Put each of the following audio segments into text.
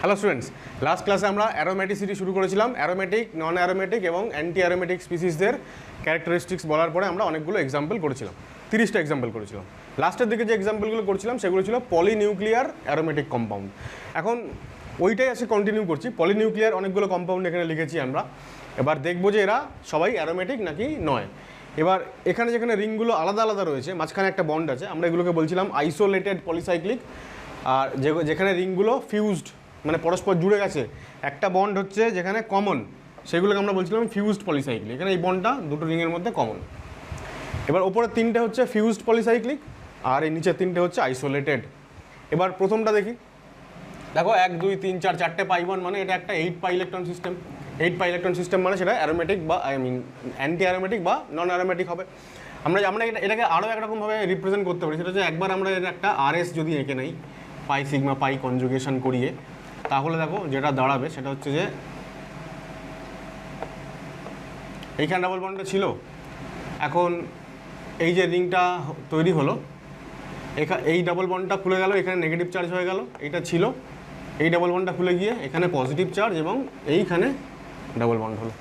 Hello students, last ক্লাসে আমরা aromaticity শুরু করেছিলাম। অ্যারোমেটিক, নন অ্যারোমেটিক এবং অ্যান্টি অ্যারোমেটিক স্পিসিসদের ক্যারেক্টারিস্টিক্স বলার পরে আমরা অনেকগুলো এক্সাম্পল করেছিলাম, 30টা এক্সাম্পল করেছিলাম। লাস্টের দিকে যে এক্সাম্পলগুলো করছিলাম সেগুলো ছিল পলিনিউক্লিয়ার অ্যারোমেটিক কম্পাউন্ড। এখন ওইটাই আছে কন্টিনিউ করছি। পলিনিউক্লিয়ার অনেকগুলো কম্পাউন্ড এখানে লিখেছি আমরা। এবার দেখবো যে এরা সবাই অ্যারোমেটিক নাকি নয়। এবার এখানে যেখানে রিংগুলো আলাদা আলাদা রয়েছে, মাঝখানে একটা বন্ড আছে, আমরা এগুলোকে বলছিলাম আইসোলেটেড পলিসাইক্লিক। আর যেখানে রিংগুলো ফিউজড মানে পরস্পর জুড়ে গেছে, একটা বন্ড হচ্ছে যেখানে কমন, সেগুলোকে আমরা বলছিলাম ফিউজড পলিসাইক্লিক। এখানে এই বন্ডটা দুটো রিংয়ের মধ্যে কমন। এবার ওপরের তিনটে হচ্ছে ফিউজড পলিসাইক্লিক আর এই নিচের তিনটে হচ্ছে আইসোলেটেড। এবার প্রথমটা দেখি। দেখো 1 2 3 4 চারটে পাই বন্ড, মানে এটা একটা 8 পাই ইলেকট্রন সিস্টেম। 8 পাই ইলেকট্রন সিস্টেম মানে সেটা অ্যারোমেটিক বা অ্যান্টি অ্যারোমেটিক বা নন অ্যারোমেটিক হবে। আমরা এটাকে আরও একরকমভাবে রিপ্রেজেন্ট করতে পারি। সেটা হচ্ছে একবার আমরা এর একটা আরএস যদি এঁকে নেই, পাই সিগমা পাই কনজুগেশন করিয়ে, তাহলে দেখো যেটা দাঁড়াবে সেটা হচ্ছে যে এইখানে ডাবল বন্ডটা ছিল, এখন এই যে রিংটা তৈরি হলো, এই ডাবল বন্ডটা খুলে গেল, এখানে নেগেটিভ চার্জ হয়ে গেল, এইটা ছিল, এই ডাবল বন্ডটা খুলে গিয়ে এখানে পজিটিভ চার্জ এবং এইখানে ডাবল বন্ড হলো।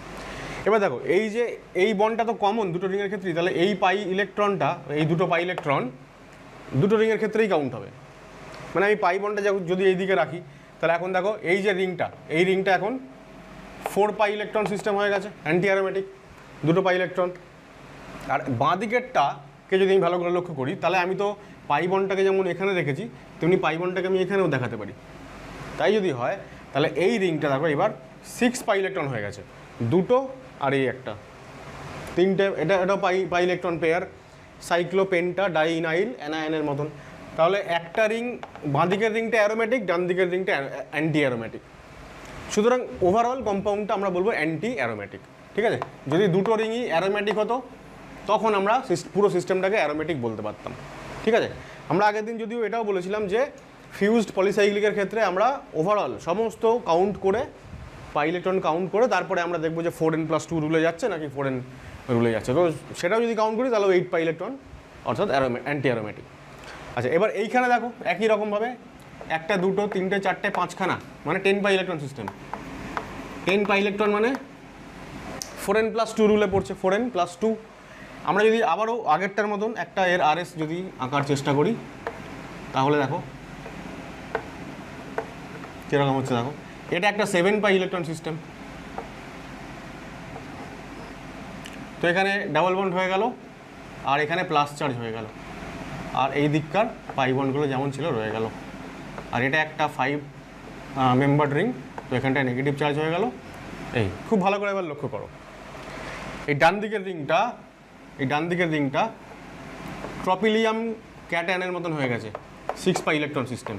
এবার দেখো এই যে এই বন্ডটা তো কমন দুটো রিংয়ের ক্ষেত্রেই, তাহলে এই পাই ইলেকট্রনটা, এই দুটো পাই ইলেকট্রন দুটো রিংয়ের ক্ষেত্রেই কাউন্ট হবে। মানে আমি পাই বন্ডটা যদি এই দিকে রাখি, তাহলে এখন দেখো এই যে রিংটা, এই রিংটা এখন 4 পাই ইলেকট্রন সিস্টেম হয়ে গেছে, অ্যান্টি অ্যারোমেটিক, দুটো পাই ইলেকট্রন। আর বাঁ দিকেরটাকে যদি আমি ভালো করে লক্ষ্য করি, তাহলে আমি তো পাই বন্ডটাকে যেমন এখানে রেখেছি, তেমনি পাই বন্ডটাকে আমি এখানেও দেখাতে পারি। তাই যদি হয় তাহলে এই রিংটা দেখো এবার 6 পাই ইলেকট্রন হয়ে গেছে, দুটো আর এই একটা, তিনটে। এটা পাই ইলেকট্রন পেয়ার, সাইক্লোপেন্টা ডাইনাইল অ্যানায়নের মতন। তাহলে একটা রিং, বাঁ দিকের রিংটা অ্যারোমেটিক, ডান দিকের রিংটা অ্যান্টি অ্যারোমেটিক। সুতরাং ওভারঅল কম্পাউন্ডটা আমরা বলবো অ্যান্টি অ্যারোমেটিক। ঠিক আছে, যদি দুটো রিংই অ্যারোমেটিক হতো তখন আমরা পুরো সিস্টেমটাকে অ্যারোমেটিক বলতে পারতাম। ঠিক আছে, আমরা আগের দিন যদিও এটাও বলেছিলাম যে ফিউজড পলিসাইক্লিকের ক্ষেত্রে আমরা ওভারঅল সমস্ত কাউন্ট করে, পাই ইলেকট্রন কাউন্ট করে তারপরে আমরা দেখবো যে 4n+2 রুলে যাচ্ছে নাকি 4n রুলে যাচ্ছে। তো সেটাও যদি কাউন্ট করি তাহলে 8 পাই ইলেকট্রন, অর্থাৎ অ্যান্টি অ্যারোমেটিক। আচ্ছা, এবার এইখানে দেখো একই রকমভাবে একটা দুটো তিনটে চারটে পাঁচখানা, মানে 10 পাই ইলেকট্রন সিস্টেম। 10 পাই ইলেকট্রন মানে 4n+2 রুলে পড়ছে, 4n+2। আমরা যদি আবারও আগেরটার মতন একটা এর আরএস যদি আঁকার চেষ্টা করি, তাহলে দেখো কীরকম হচ্ছে। দেখো এটা একটা 7 পাই ইলেকট্রন সিস্টেম, তো এখানে ডাবল বন্ড হয়ে গেল আর এখানে প্লাস চার্জ হয়ে গেল, আর এই দিককার পাই বন্ডগুলো যেমন ছিল রয়ে গেল। আর এটা একটা 5 মেম্বার্ড রিং, তো এখানটায় নেগেটিভ চার্জ হয়ে গেল। এই খুব ভালো করে এবার লক্ষ্য করো, এই ডান দিকের রিংটা ট্রপিলিয়াম ক্যাটায়নের মতন হয়ে গেছে, 6 পাই ইলেকট্রন সিস্টেম।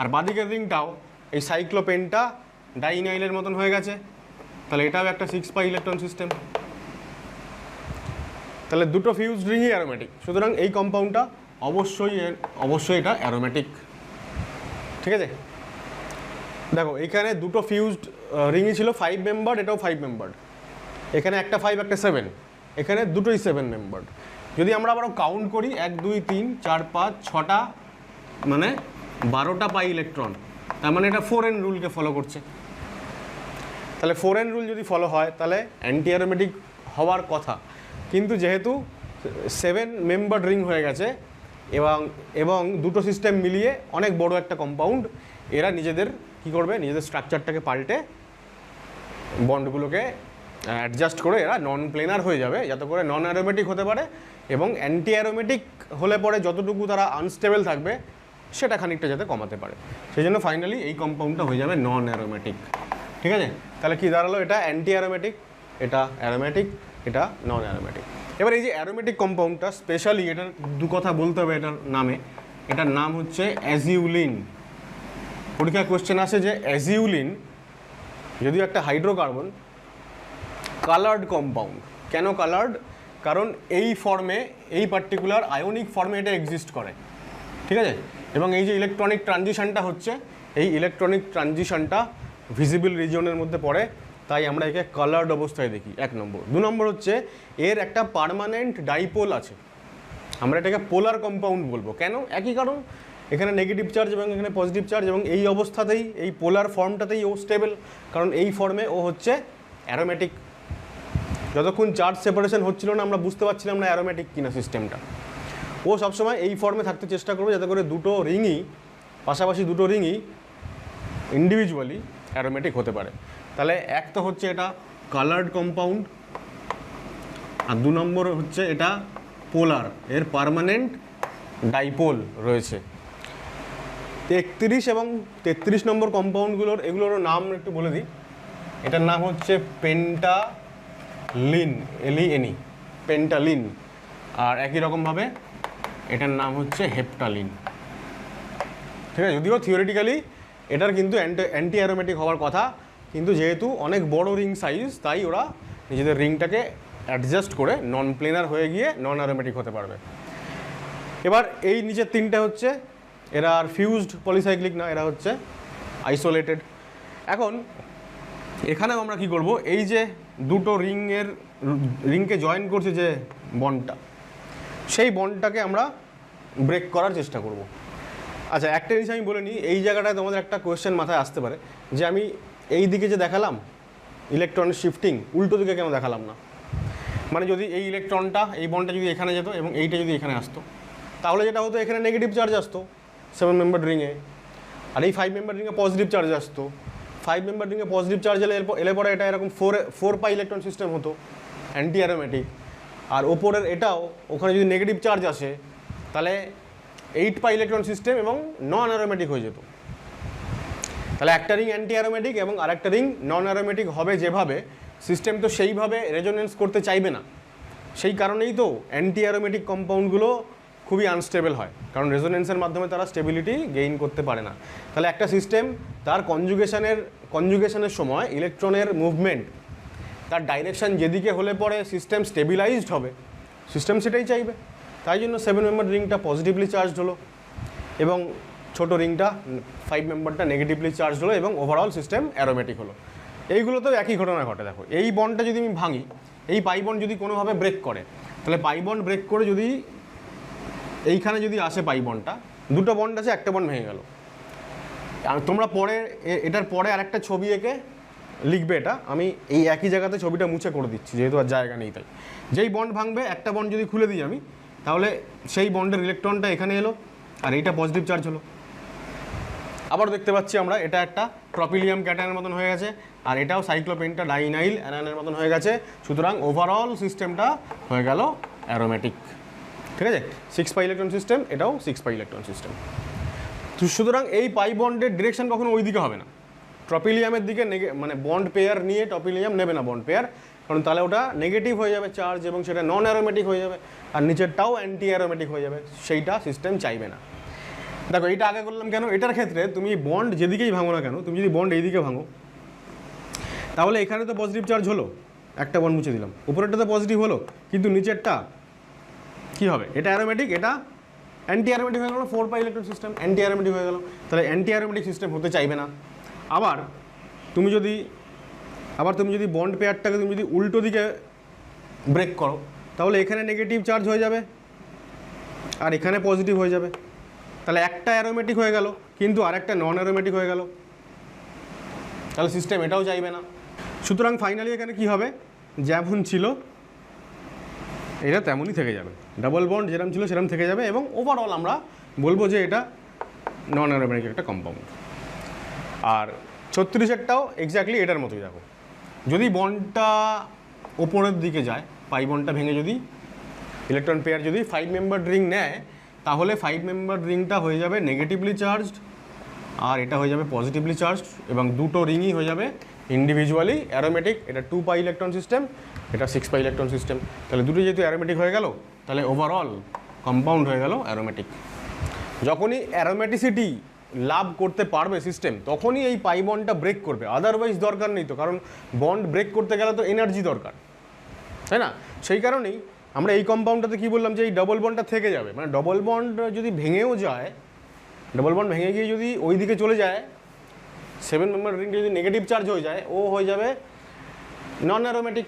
আর বাঁদিকের রিংটাও এই সাইক্লোপেন্টা ডাইনাইলের মতন হয়ে গেছে, তাহলে এটাও একটা 6 পাই ইলেকট্রন সিস্টেম। তাহলে দুটো ফিউজড রিংই অ্যারোমেটিক। সুতরাং এই কম্পাউন্ডটা অবশ্যই এটা অ্যারোমেটিক। ঠিক আছে, দেখো এখানে দুটো ফিউজড রিংই ছিল 5 মেম্বার্ড, এটাও 5 মেম্বার্ড। এখানে একটা 5 একটা 7, এখানে দুটোই 7 মেম্বার্ড। যদি আমরা আবারও কাউন্ট করি 1 2 3 4 5 6টা, মানে 12টা পাই ইলেকট্রন, তার মানে এটা 4n রুলকে ফলো করছে। তাহলে 4n রুল যদি ফলো হয় তাহলে অ্যান্টি অ্যারোমেটিক হওয়ার কথা, কিন্তু যেহেতু 7 মেম্বার্ড রিং হয়ে গেছে এবং দুটো সিস্টেম মিলিয়ে অনেক বড় একটা কম্পাউন্ড, এরা নিজেদের কী করবে, নিজেদের স্ট্রাকচারটাকে পাল্টে বন্ডগুলোকে অ্যাডজাস্ট করে এরা নন প্লেনার হয়ে যাবে, যাতে করে নন অ্যারোমেটিক হতে পারে এবং অ্যান্টি অ্যারোমেটিক হলে পরে যতটুকু তারা আনস্টেবল থাকবে সেটা খানিকটা যাতে কমাতে পারে। সেই জন্য ফাইনালি এই কম্পাউন্ডটা হয়ে যাবে নন অ্যারোমেটিক। ঠিক আছে, তাহলে কি দাঁড়ালো, এটা অ্যান্টি অ্যারোমেটিক, এটা অ্যারোমেটিক, এটা নন অ্যারোমেটিক। এবার এই যে অ্যারোমেটিক কম্পাউন্ডটা স্পেশালি এটার দু কথা বলতে হবে এটার নামে। এটার নাম হচ্ছে অ্যাজিউলিন। পরীক্ষায় কোয়েশ্চেন আসে যে অ্যাজিউলিন যদিও একটা হাইড্রোকার্বন, কালার্ড কম্পাউন্ড। কেন কালার্ড? কারণ এই ফর্মে, এই পার্টিকুলার আয়োনিক ফর্মে এটা এক্সিস্ট করে। ঠিক আছে, এবং এই যে ইলেকট্রনিক ট্রানজিশনটা হচ্ছে, এই ইলেকট্রনিক ট্রানজিশনটা ভিজিবল রিজিয়নের মধ্যে পড়ে, তাই আমরা একে কালার্ড অবস্থায় দেখি, 1 নম্বর। 2 নম্বর হচ্ছে এর একটা পার্মানেন্ট ডাইপোল আছে, আমরা এটাকে পোলার কম্পাউন্ড বলবো। কেন? একই কারণ, এখানে নেগেটিভ চার্জ এবং এখানে পজিটিভ চার্জ, এবং এই অবস্থাতেই এই পোলার ফর্মটাতেই ও স্টেবল, কারণ এই ফর্মে ও হচ্ছে অ্যারোমেটিক। যতক্ষণ চার্জ সেপারেশন হচ্ছিল না আমরা বুঝতে পারছিলাম না অ্যারোমেটিক কিনা সিস্টেমটা। ও সবসময় এই ফর্মে থাকতে চেষ্টা করবে যাতে করে দুটো রিংই পাশাপাশি দুটো রিংই ইন্ডিভিজুয়ালি অ্যারোমেটিক হতে পারে। তাহলে এক তো হচ্ছে এটা কালার্ড কম্পাউন্ড, আর 2 নম্বর হচ্ছে এটা পোলার, এর পার্মানেন্ট ডাইপোল রয়েছে। 31 এবং 33 নম্বর কম্পাউন্ডগুলোর এগুলোরও নাম একটু বলে দিই। এটার নাম হচ্ছে পেন্টালিন, LENE, পেন্টালিন। আর একই রকমভাবে এটার নাম হচ্ছে হেপটালিন। ঠিক আছে, যদিও থিওরিটিক্যালি এটার কিন্তু অ্যান্টি অ্যারোমেটিক হওয়ার কথা, কিন্তু যেহেতু অনেক বড় রিং সাইজ তাই ওরা নিজেদের রিংটাকে অ্যাডজাস্ট করে নন প্লেনার হয়ে গিয়ে নন অ্যারোমেটিক হতে পারবে। এবার এই নিচের তিনটা হচ্ছে এরা আর ফিউজড পলিসাইক্লিক না, এরা হচ্ছে আইসোলেটেড। এখন এখানেও আমরা কি করব, এই যে দুটো রিংকে জয়েন করছে যে বন্ডটা, সেই বন্ডটাকে আমরা ব্রেক করার চেষ্টা করব। আচ্ছা, একটা জিনিস আমি বলে নিই, এই জায়গাটায় তোমাদের একটা কোয়েশ্চেন মাথায় আসতে পারে যে আমি এই দিকে যে দেখালাম ইলেকট্রনের শিফটিং, উল্টো দিকে কেন দেখালাম না? মানে যদি এই ইলেকট্রনটা এই বন্ডটা যদি এখানে যেত এবং এইটা যদি এখানে আসতো, তাহলে যেটা হতো এখানে নেগেটিভ চার্জ আসতো 7 মেম্বার রিংয়ে, আর এই 5 মেম্বার রিংয়ে পজিটিভ চার্জ আসতো। 5 মেম্বার রিংয়ে পজিটিভ চার্জ এলে পরে এটা এরকম 4 পাই ইলেকট্রন সিস্টেম হতো, অ্যান্টি অ্যারোমেটিক। আর ওপরের এটাও ওখানে যদি নেগেটিভ চার্জ আসে তাহলে 8 পাই ইলেকট্রন সিস্টেম এবং নন অ্যারোমেটিক হয়ে যেত। তাহলে একটা রিং অ্যান্টি অ্যারোমেটিক এবং আরেকটা রিং নন অ্যারোমেটিক হবে যেভাবে, সিস্টেম তো সেইভাবে রেজোনেন্স করতে চাইবে না। সেই কারণেই তো অ্যান্টি অ্যারোমেটিক কম্পাউন্ডগুলো খুবই আনস্টেবল হয়, কারণ রেজোনেন্সের মাধ্যমে তারা স্টেবিলিটি গেইন করতে পারে না। তাহলে একটা সিস্টেম তার কনজুগেশনের সময় ইলেকট্রনের মুভমেন্ট, তার ডাইরেকশন যেদিকে হলে পরে সিস্টেম স্টেবিলাইজড হবে, সিস্টেম সেটাই চাইবে। তাই জন্য 7 মেম্বার রিংটা পজিটিভলি চার্জড হলো এবং ছোটো রিংটা 5 মেম্বারটা নেগেটিভলি চার্জ হলো এবং ওভারঅল সিস্টেম অ্যারোমেটিক হলো। এইগুলোতেও একই ঘটনা ঘটে। দেখো, এই বন্ডটা যদি আমি ভাঙি, এই পাই বন্ড যদি কোনোভাবে ব্রেক করে, তাহলে পাই বন্ড ব্রেক করে যদি এইখানে যদি আসে পাই বন্ডটা, দুটো বন্ড আছে, একটা বন্ড ভেঙে গেল। আর তোমরা পরে এটার পরে আরেকটা ছবি এঁকে লিখবে, এটা আমি এই একই জায়গাতে ছবিটা মুছে করে দিচ্ছি যেহেতু আর জায়গা নেই। তাই যেই বন্ড ভাঙবে, একটা বন্ড যদি খুলে দিই আমি, তাহলে সেই বন্ডের ইলেকট্রনটা এখানে এলো আর এইটা পজিটিভ চার্জ হলো। আবার দেখতে পাচ্ছি আমরা এটা একটা ট্রপিলিয়াম ক্যাটায়নের মতন হয়ে গেছে, আর এটাও সাইক্লোপেন্টা ডাইনাইল অ্যানায়নের মতন হয়ে গেছে। সুতরাং ওভারঅল সিস্টেমটা হয়ে গেল অ্যারোমেটিক। ঠিক আছে, 6 পাই ইলেকট্রন সিস্টেম, এটাও 6 পাই ইলেকট্রন সিস্টেম। সুতরাং এই পাই বন্ডের ডিরেকশন কখনো ওই দিকে হবে না, ট্রপিলিয়ামের দিকে মানে বন্ড পেয়ার নিয়ে ট্রপিলিয়াম নেবে না বন্ড পেয়ার, কারণ তাহলে ওটা নেগেটিভ হয়ে যাবে চার্জ এবং সেটা নন অ্যারোমেটিক হয়ে যাবে, আর নিচেরটাও অ্যান্টি অ্যারোমেটিক হয়ে যাবে, সেইটা সিস্টেম চাইবে না। দেখো, এইটা আগে করলাম কেন, এটার ক্ষেত্রে তুমি বন্ড যেদিকেই ভাঙো না কেন, তুমি যদি বন্ড এইদিকে ভাঙো, তাহলে এখানে তো পজিটিভ চার্জ হলো, একটা বন্ড মুছে দিলাম, উপরেরটা তো পজিটিভ হলো, কিন্তু নিচেরটা কী হবে, এটা অ্যারোমেটিক, এটা অ্যান্টি অ্যারোমেটিক হয়ে গেল, 4 pi electron system anti aromatic হয়ে গেল। তাহলে অ্যান্টি অ্যারোমেটিক সিস্টেম হতে চাইবে না। আবার তুমি যদি বন্ড পেয়ারটাকে তুমি যদি উল্টো দিকে ব্রেক করো, তাহলে এখানে নেগেটিভ চার্জ হয়ে যাবে আর এখানে পজিটিভ হয়ে যাবে। তাহলে একটা অ্যারোমেটিক হয়ে গেল কিন্তু আরেকটা নন অ্যারোমেটিক হয়ে গেল, তাহলে সিস্টেম এটাও চাইবে না। সুতরাং ফাইনালি এখানে কি হবে, যেমন ছিল এটা তেমনই থেকে যাবে, ডাবল বন্ড যেরকম ছিল সেরকম থেকে যাবে এবং ওভারঅল আমরা বলবো যে এটা নন অ্যারোমেটিক একটা কম্পাউন্ড। আর 36-এরটাও এক্স্যাক্টলি এটার মতোই। দেখো, যদি বন্ডটা ওপরের দিকে যায়, পাই বন্ডটা ভেঙে যদি ইলেকট্রন পেয়ার যদি 5 মেম্বার রিং নেয়, তাহলে 5 মেম্বার রিংটা হয়ে যাবে নেগেটিভলি চার্জড আর এটা হয়ে যাবে পজিটিভলি চার্জড এবং দুটো রিংই হয়ে যাবে ইন্ডিভিজুয়ালি অ্যারোমেটিক। এটা 2 পাই ইলেকট্রন সিস্টেম, এটা 6 পাই ইলেকট্রন সিস্টেম। তাহলে দুটো যেহেতু অ্যারোমেটিক হয়ে গেল, তাহলে ওভারঅল কম্পাউন্ড হয়ে গেল অ্যারোমেটিক। যখনই অ্যারোমেটিসিটি লাভ করতে পারবে সিস্টেম, তখনই এই পাই বন্ডটা ব্রেক করবে, আদারওয়াইজ দরকার নেই তো, কারণ বন্ড ব্রেক করতে গেলে তো এনার্জি দরকার, তাই না? সেই কারণেই আমরা এই কম্পাউন্ডটাতে কী বললাম যে এই ডবল বন্ডটা থেকে যাবে, মানে ডবল বন্ড যদি ভেঙেও যায়, ডবল বন্ড ভেঙে গিয়ে যদি ওই দিকে চলে যায়, 7 মেম্বার রিংটা যদি নেগেটিভ চার্জ হয়ে যায়, ও হয়ে যাবে নন অ্যারোমেটিক।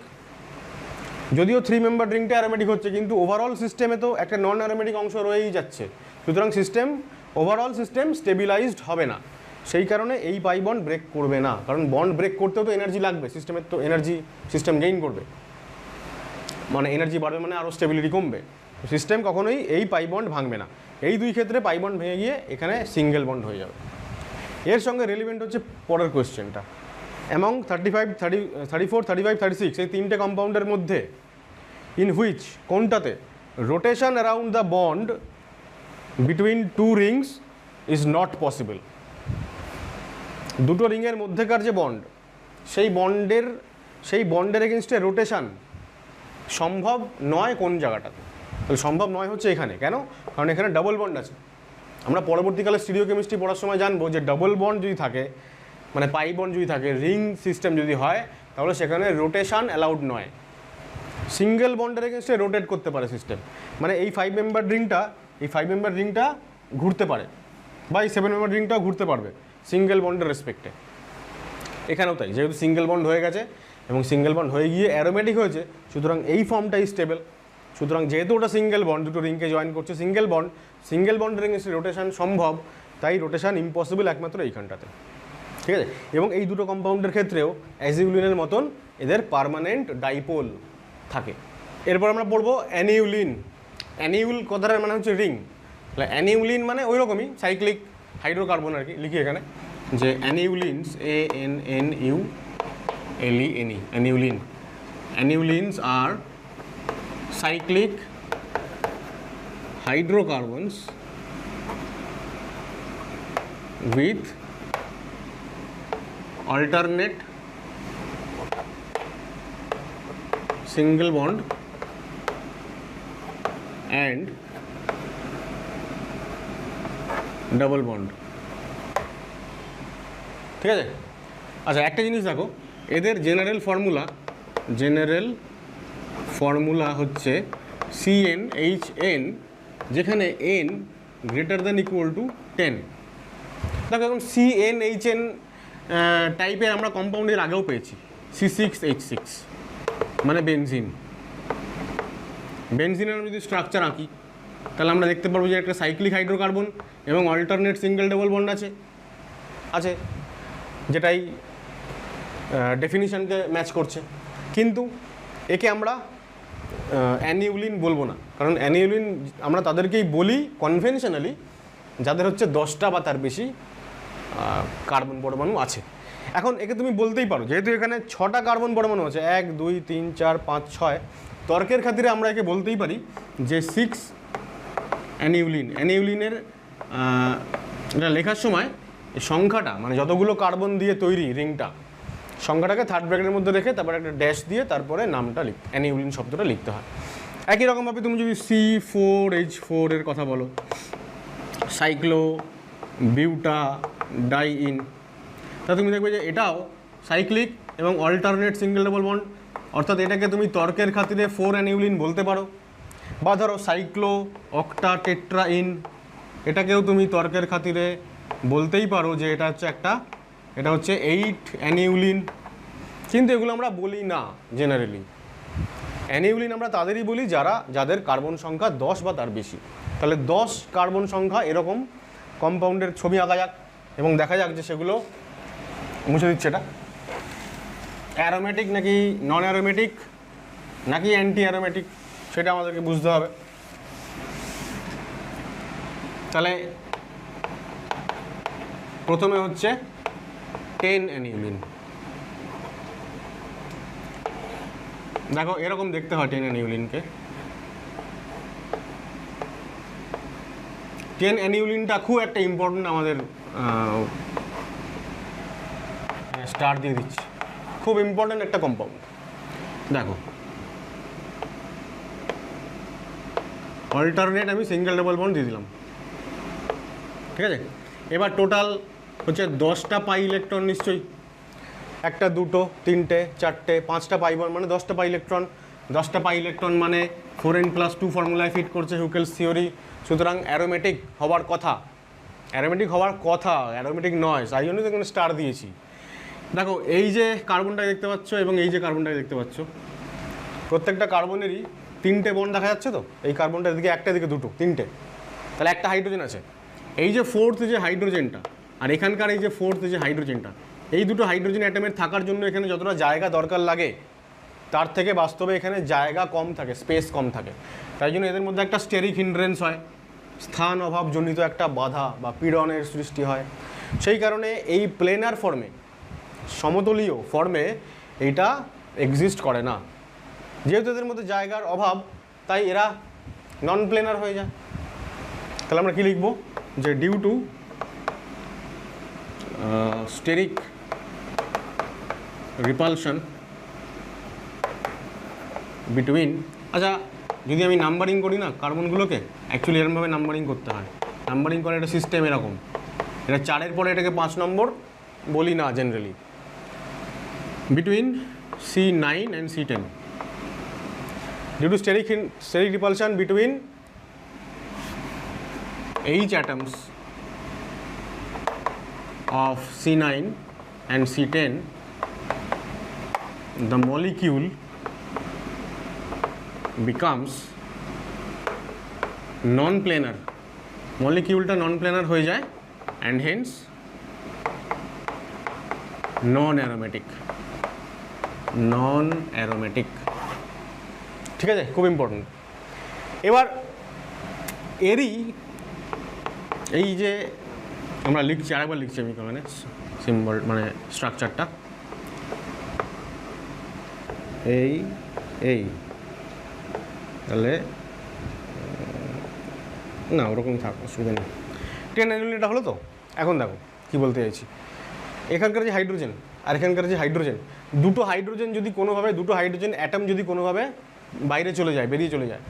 যদিও 3 মেম্বার রিংটা অ্যারোমেটিক হচ্ছে, কিন্তু ওভারঅল সিস্টেমে তো একটা নন অ্যারোমেটিক অংশ রয়েই যাচ্ছে। সুতরাং সিস্টেম ওভারঅল সিস্টেম স্টেবিলাইজড হবে না। সেই কারণে এই পাই বন্ড ব্রেক করবে না, কারণ বন্ড ব্রেক করতেও তো এনার্জি লাগবে, সিস্টেমের তো এনার্জি সিস্টেম গেইন করবে, মানে এনার্জি বাড়বে মানে আরও স্টেবিলিটি কমবে। সিস্টেম কখনোই এই পাই বন্ড ভাঙবে না। এই দুই ক্ষেত্রে পাই বন্ড ভেঙে গিয়ে এখানে সিঙ্গেল বন্ড হয়ে যাবে। এর সঙ্গে রেলিভেন্ট হচ্ছে পরের কোয়েশ্চেনটা, অ্যামং 35, 34, 35, 36 এই তিনটে কম্পাউন্ডের মধ্যে ইন হুইচ কোনটাতে rotation around the bond between two rings is not possible. দুটো রিংয়ের মধ্যেকার যে বন্ড, সেই বন্ডের এগেনস্টে রোটেশন সম্ভব নয় কোন জায়গাটাতে? তাহলে সম্ভব নয় হচ্ছে এখানে। কেন? কারণ এখানে ডাবল বন্ড আছে। আমরা পরবর্তীকালে স্টিরিও কেমিস্ট্রি পড়ার সময় জানবো যে ডাবল বন্ড যদি থাকে, মানে পাই বন্ড যদি থাকে, রিং সিস্টেম যদি হয়, তাহলে সেখানে রোটেশন অ্যালাউড নয়। সিঙ্গেল বন্ডের এগেনস্টে রোটেট করতে পারে সিস্টেম, মানে এই 5 মেম্বার রিংটা ঘুরতে পারে, বা এই 7 মেম্বার রিংটাও ঘুরতে পারবে সিঙ্গেল বন্ডের রেসপেক্টে। এখানেও তাই, যেহেতু সিঙ্গেল বন্ড হয়ে গেছে এবং সিঙ্গেল বন্ড হয়ে গিয়ে অ্যারোমেটিক হয়েছে, সুতরাং এই ফর্মটাই স্টেবল। সুতরাং যেহেতু ওটা সিঙ্গেল বন্ড, দুটো রিংকে জয়েন করছে সিঙ্গেল বন্ডের এগেনস্টে রোটেশন সম্ভব, তাই রোটেশন ইম্পসিবল একমাত্র এইখানটাতে। ঠিক আছে? এবং এই দুটো কম্পাউন্ডের ক্ষেত্রেও অ্যাজিউলিনের মতন এদের পার্মানেন্ট ডাইপোল থাকে। এরপর আমরা পড়বো অ্যানিউলিন। অ্যানিউল কথাটার মানে হচ্ছে রিং, তাহলে অ্যানিউলিন মানে ওই রকমই সাইক্লিক হাইড্রোকার্বন আর কি। লিখি এখানে যে অ্যানিউলিনস, ANNULENE, অ্যানিউলিনস R cyclic hydrocarbons with alternate single bond and double bond। ঠিক আছে? আচ্ছা, একটা জিনিস দেখো, এদের জেনারেল ফর্মুলা হচ্ছে CnHn, যেখানে n greater than equal to 10। দেখো এখন CnHn টাইপের আমরা কম্পাউন্ডের আগেও পেয়েছি, C6H6 মানে বেনজিনের যদি স্ট্রাকচার আঁকি, তাহলে আমরা দেখতে পারবো যে একটা সাইক্লিক হাইড্রোকার্বন এবং অল্টারনেট সিঙ্গেল ডাবল বন্ড আছে, যেটাই ডেফিনিশনকে ম্যাচ করছে। কিন্তু একে আমরা অ্যানিউলিন বলবো না, কারণ অ্যানিউলিন আমরা তাদেরকেই বলি কনভেনশনালি যাদের হচ্ছে 10টা বা তার বেশি কার্বন পরমাণু আছে। এখন একে তুমি বলতেই পারো, যেহেতু এখানে 6টা কার্বন পরমাণু আছে, 1 2 3 4 5 6, তর্কের খাতিরে আমরা একে বলতেই পারি যে 6 অ্যানিউলিন। অ্যানিউলিনের এটা লেখার সময় সংখ্যাটা, মানে যতগুলো কার্বন দিয়ে তৈরি রিংটা, সংখ্যাটাকে থার্ড ব্র্যাকেটের মধ্যে রেখে তারপরে একটা ড্যাশ দিয়ে তারপরে নামটা অ্যানিউলিন শব্দটা লিখতে হয়। একই রকমভাবে তুমি যদি C4H4 এর কথা বলো, সাইক্লো বিউটা ডাইইন, তা তুমি দেখবে যে এটাও সাইক্লিক এবং অল্টারনেট সিঙ্গেল ডাবল বন্ড, অর্থাৎ এটাকে তুমি তর্কের খাতিরে 4 অ্যানিউলিন বলতে পারো। বা ধরো সাইক্লো অক্টা টেট্রাইন, এটাকেও তুমি তর্কের খাতিরে বলতেই পারো যে এটা হচ্ছে 8 অ্যানিউলিন। কিন্তু এগুলো আমরা বলি না জেনারেলি। অ্যানিউলিন আমরা তাদেরই বলি যাদের কার্বন সংখ্যা 10 বা তার বেশি। তাহলে 10 কার্বন সংখ্যা এরকম কম্পাউন্ডের ছবি আঁকা যাক এবং দেখা যাক যে সেগুলো মুছে দিচ্ছে এটা অ্যারোমেটিক নাকি নন অ্যারোমেটিক নাকি অ্যান্টি অ্যারোমেটিক, সেটা আমাদেরকে বুঝতে হবে। তাহলে প্রথমে হচ্ছে 10 অ্যানিউলিন। দেখো এরকম দেখতে হয় 10 অ্যানিউলিনকে। 10 অ্যানিউলিনটা খুব একটা ইম্পর্টেন্ট, আমাদের স্টার দিয়ে দিচ্ছি, খুব ইম্পর্টেন্ট একটা কম্পাউন্ড। দেখো অল্টারনেট আমি সিঙ্গেল ডাবল বন্ড দিয়ে দিলাম, ঠিক আছে। এবার টোটাল হচ্ছে 10টা পাই ইলেকট্রন, নিশ্চয়ই 1 2 3 4 5টা পাই বন্ড মানে 10টা পাই ইলেকট্রন। 10টা পাই ইলেকট্রন মানে 4n+2 ফর্মুলায় ফিট করছে হুকেলস থিওরি। সুতরাং অ্যারোমেটিক হওয়ার কথা, অ্যারোমেটিক নয়, তাই জন্যই তো এখানে স্টার দিয়েছি। দেখো এই যে কার্বনটা দেখতে পাচ্ছ এবং এই যে কার্বনটাকে দেখতে পাচ্ছ, প্রত্যেকটা কার্বনেরই 3টে বন্ড দেখা যাচ্ছে। তো এই কার্বনটার দিকে 1টা, দিকে 2টো, 3টে, তাহলে একটা হাইড্রোজেন আছে। এই যে ফোর্থ যে হাইড্রোজেনটা আর এখানকার এই যে ফোর্থ যে হাইড্রোজেনটা, এই দুটো হাইড্রোজেন অ্যাটমের থাকার জন্য এখানে যতটা জায়গা দরকার লাগে তার থেকে বাস্তবে এখানে জায়গা কম থাকে, স্পেস কম থাকে। তাই জন্য এদের মধ্যে একটা স্টেরিক হিন্ড্রেন্স হয়, স্থান অভাবজনিত একটা বাধা বা পীড়নের সৃষ্টি হয়। সেই কারণে এই প্লেনার ফর্মে, সমতলীয় ফর্মে এইটা এক্সিস্ট করে না। যেহেতু এদের মধ্যে জায়গার অভাব, তাই এরা নন প্লেনার হয়ে যায়। তাহলে আমরা কী লিখব, যে due to steric repulsion between, আচ্ছা যদি আমি নাম্বারিং করি না কার্বনগুলোকে, অ্যাকচুয়ালি এরকমভাবে নাম্বারিং করতে হয়। নাম্বারিং করার একটা সিস্টেম এরকম, এটা 4-এর পরে এটাকে 5 নম্বর বলি না generally. Between C9 and C10 due to steric repulsion between H atoms of C9 and C10, the molecule becomes non-planar, মলিকিউলটা নন প্ল্যানার হয়ে যায় অ্যান্ড হেন্স নন অ্যারোমেটিক। ঠিক আছে, খুব ইম্পর্টেন্ট। এবার এরই এই যে আমরা লিখছি, আরেকবার লিখছি আমি মানে সিম্বল মানে স্ট্রাকচারটা, এই তাহলে না ওরকম থাক, অসুবিধা নেই। 10 অ্যানিলিনটা হলো তো। এখন দেখো কী বলতে চাইছি, এখানকার যে হাইড্রোজেন আর এখানকার যে হাইড্রোজেন, দুটো হাইড্রোজেন যদি কোনোভাবে, দুটো হাইড্রোজেন অ্যাটম যদি কোনোভাবে বাইরে চলে যায়, বেরিয়ে চলে যায়,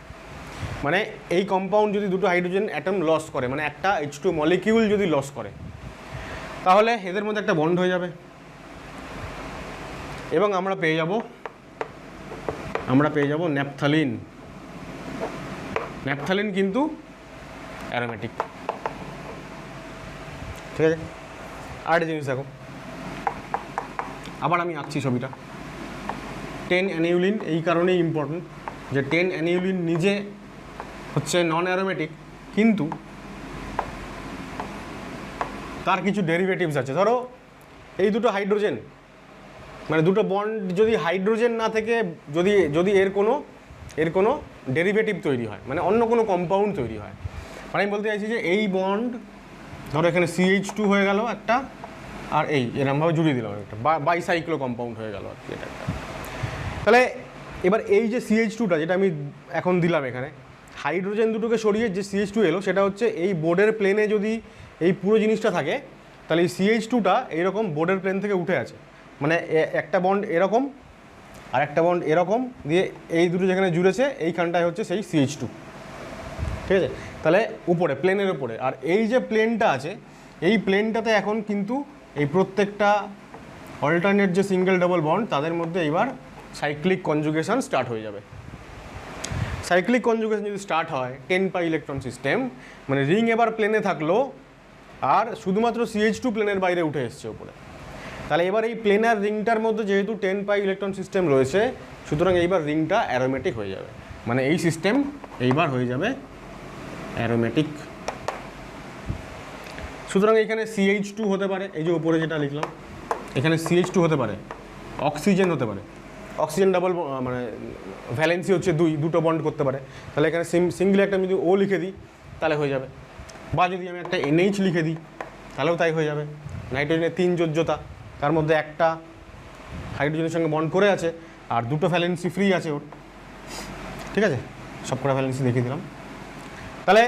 মানে এই কম্পাউন্ড যদি দুটো হাইড্রোজেন অ্যাটম লস করে, মানে একটা H2 মলিকিউল যদি লস করে, তাহলে এদের মধ্যে একটা বন্ড হয়ে যাবে এবং আমরা পেয়ে যাব ন্যাপথালিন। ন্যাপথালিন কিন্তু অ্যারোমেটিক। ঠিক আছে, আরেকটা জিনিস দেখো, আবার আমি আঁকছি ছবিটা। 10 অ্যানিউলিন এই কারণেই ইম্পর্টেন্ট যে 10 অ্যানিউলিন নিজে হচ্ছে নন অ্যারোমেটিক, কিন্তু তার কিছু ডেরিভেটিভস আছে। ধরো এই দুটো হাইড্রোজেন, মানে দুটো বন্ড যদি হাইড্রোজেন না থেকে যদি এর কোনো ডেরিভেটিভ তৈরি হয়, মানে অন্য কোনো কম্পাউন্ড তৈরি হয়, মানে আমি বলতে চাইছি যে এই বন্ড ধরো এখানে CH2 হয়ে গেল একটা, আর এরমভাবে জুড়িয়ে দিলাম একটা বাইসাইক্লো কম্পাউন্ড হয়ে গেল আর কি, এটা একটা। তাহলে এবার এই যে CH2টা যেটা আমি এখন দিলাম এখানে, হাইড্রোজেন দুটোকে সরিয়ে যে CH2 এলো, সেটা হচ্ছে এই বোর্ডের প্লেনে যদি এই পুরো জিনিসটা থাকে, তাহলে এই CH2টা এইরকম বোর্ডের প্লেন থেকে উঠে আছে, মানে একটা বন্ড এরকম আর একটা বন্ড এরকম দিয়ে এই দুটো যেখানে জুড়েছে এইখানটায় হচ্ছে সেই CH2। ঠিক আছে, তাহলে উপরে প্লেনের উপরে, আর এই যে প্লেনটা আছে এই প্লেনটাতে এখন কিন্তু এই প্রত্যেকটা অল্টারনেট যে সিঙ্গেল ডাবল বন্ড তাদের মধ্যে এবার সাইক্লিক কনজুগেশন স্টার্ট হয়ে যাবে। সাইক্লিক কনজুগেশন যদি স্টার্ট হয় 10 পাই ইলেকট্রন সিস্টেম, মানে রিং এবার প্লেনে থাকলো আর শুধুমাত্র CH2 প্লেনের বাইরে উঠে এসছে উপরে, তাহলে এবার এই প্লেনার রিংটার মধ্যে যেহেতু 10 পাই ইলেকট্রন সিস্টেম রয়েছে, সুতরাং এইবার রিংটা অ্যারোমেটিক হয়ে যাবে, মানে এই সিস্টেম এইবার হয়ে যাবে অ্যারোমেটিক। সুতরাং এখানে CH2 হতে পারে, এই যে উপরে যেটা লিখলাম এখানে CH2 হতে পারে, অক্সিজেন হতে পারে, অক্সিজেন ডাবল মানে ভ্যালেন্সি হচ্ছে দুটো বন্ড করতে পারে, তাহলে এখানে সিঙ্গেল একটা যদি O লিখে দিই তাহলে হয়ে যাবে, বা যদি আমি একটা NH লিখে দিই তাহলেও তাই হয়ে যাবে। নাইট্রোজেনের 3 যোজ্যতা, তার মধ্যে একটা হাইড্রোজেনের সঙ্গে বন্ড করে আছে আর দুটো ভ্যালেন্সি ফ্রি আছে ওর। ঠিক আছে, সবকটা ভ্যালেন্সি দেখিয়ে দিলাম। তাহলে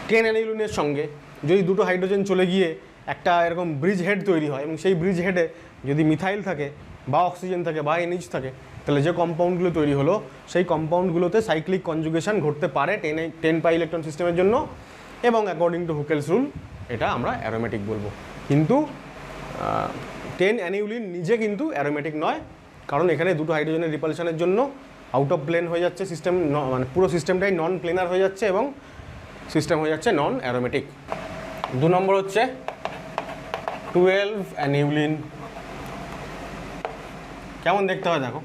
10 অ্যানিলিনের সঙ্গে যদি দুটো হাইড্রোজেন চলে গিয়ে একটা এরকম ব্রিজ হেড তৈরি হয় এবং সেই ব্রিজ হেডে যদি মিথাইল থাকে বা অক্সিজেন থাকে বা NH থাকে, তাহলে যে কম্পাউন্ডগুলো তৈরি হলো সেই কম্পাউন্ডগুলোতে সাইক্লিক কনজুগেশন ঘটতে পারে 10 পাই ইলেকট্রন সিস্টেমের জন্য, এবং অ্যাকর্ডিং টু হুকেলস রুল এটা আমরা অ্যারোমেটিক বলবো। কিন্তু 10 অ্যানিউলিন নিজে কিন্তু অ্যারোমেটিক নয়, কারণ এখানে দুটো হাইড্রোজেনের রিপালশনের জন্য আউট অফ প্লেন হয়ে যাচ্ছে সিস্টেম, মানে পুরো সিস্টেমটাই নন প্লেনার হয়ে যাচ্ছে এবং সিস্টেম হয়ে যাচ্ছে নন অ্যারোমেটিক। 2 নম্বর হচ্ছে 12 অ্যানিউলিন। কেমন দেখতে হয় দেখো,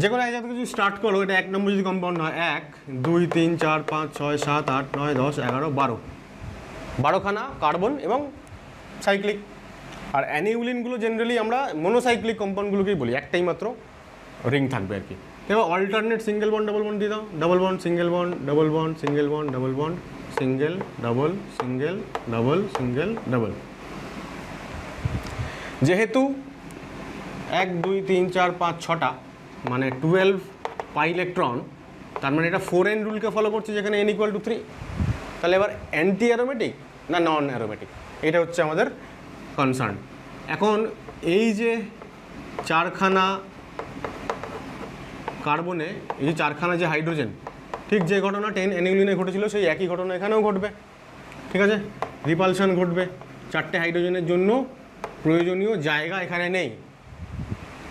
যে কোনো এক জায়গা থেকে যদি স্টার্ট করো, এটা 1 নম্বর যদি কম্পাউন্ড হয়, 1 2 3 4 5 6 7 8 9 10 11 12, 12খানা কার্বন এবং সাইক্লিক। আর অ্যানিউলিনগুলো জেনারেলি আমরা মোনোসাইক্লিক কম্পাউন্ডগুলোকেই বলি, একটাই মাত্র রিং থাকবে আর কি। এবার alternate single bond double bond দিয়ে দাও, double bond single bond double bond single bond double bond single double single double single double. যেহেতু 1 2 3 4 5 6টা মানে 12 পাই ইলেকট্রন, তার মানে এটা 4n রুলকে ফলো করছে যেখানে n = 3। তাহলে এবার অ্যান্টি অ্যারোমেটিক না নন অ্যারোমেটিক, এটা হচ্ছে আমাদের কনসার্ন। এখন এই যে 4খানা কার্বনে, এই যে 4খানা যে হাইড্রোজেন, ঠিক যে ঘটনা 10 অ্যানিউলিনে ঘটেছিল সেই একই ঘটনা এখানেও ঘটবে, ঠিক আছে? রিপালশন ঘটবে। 4টে হাইড্রোজেনের জন্য প্রয়োজনীয় জায়গা এখানে নেই।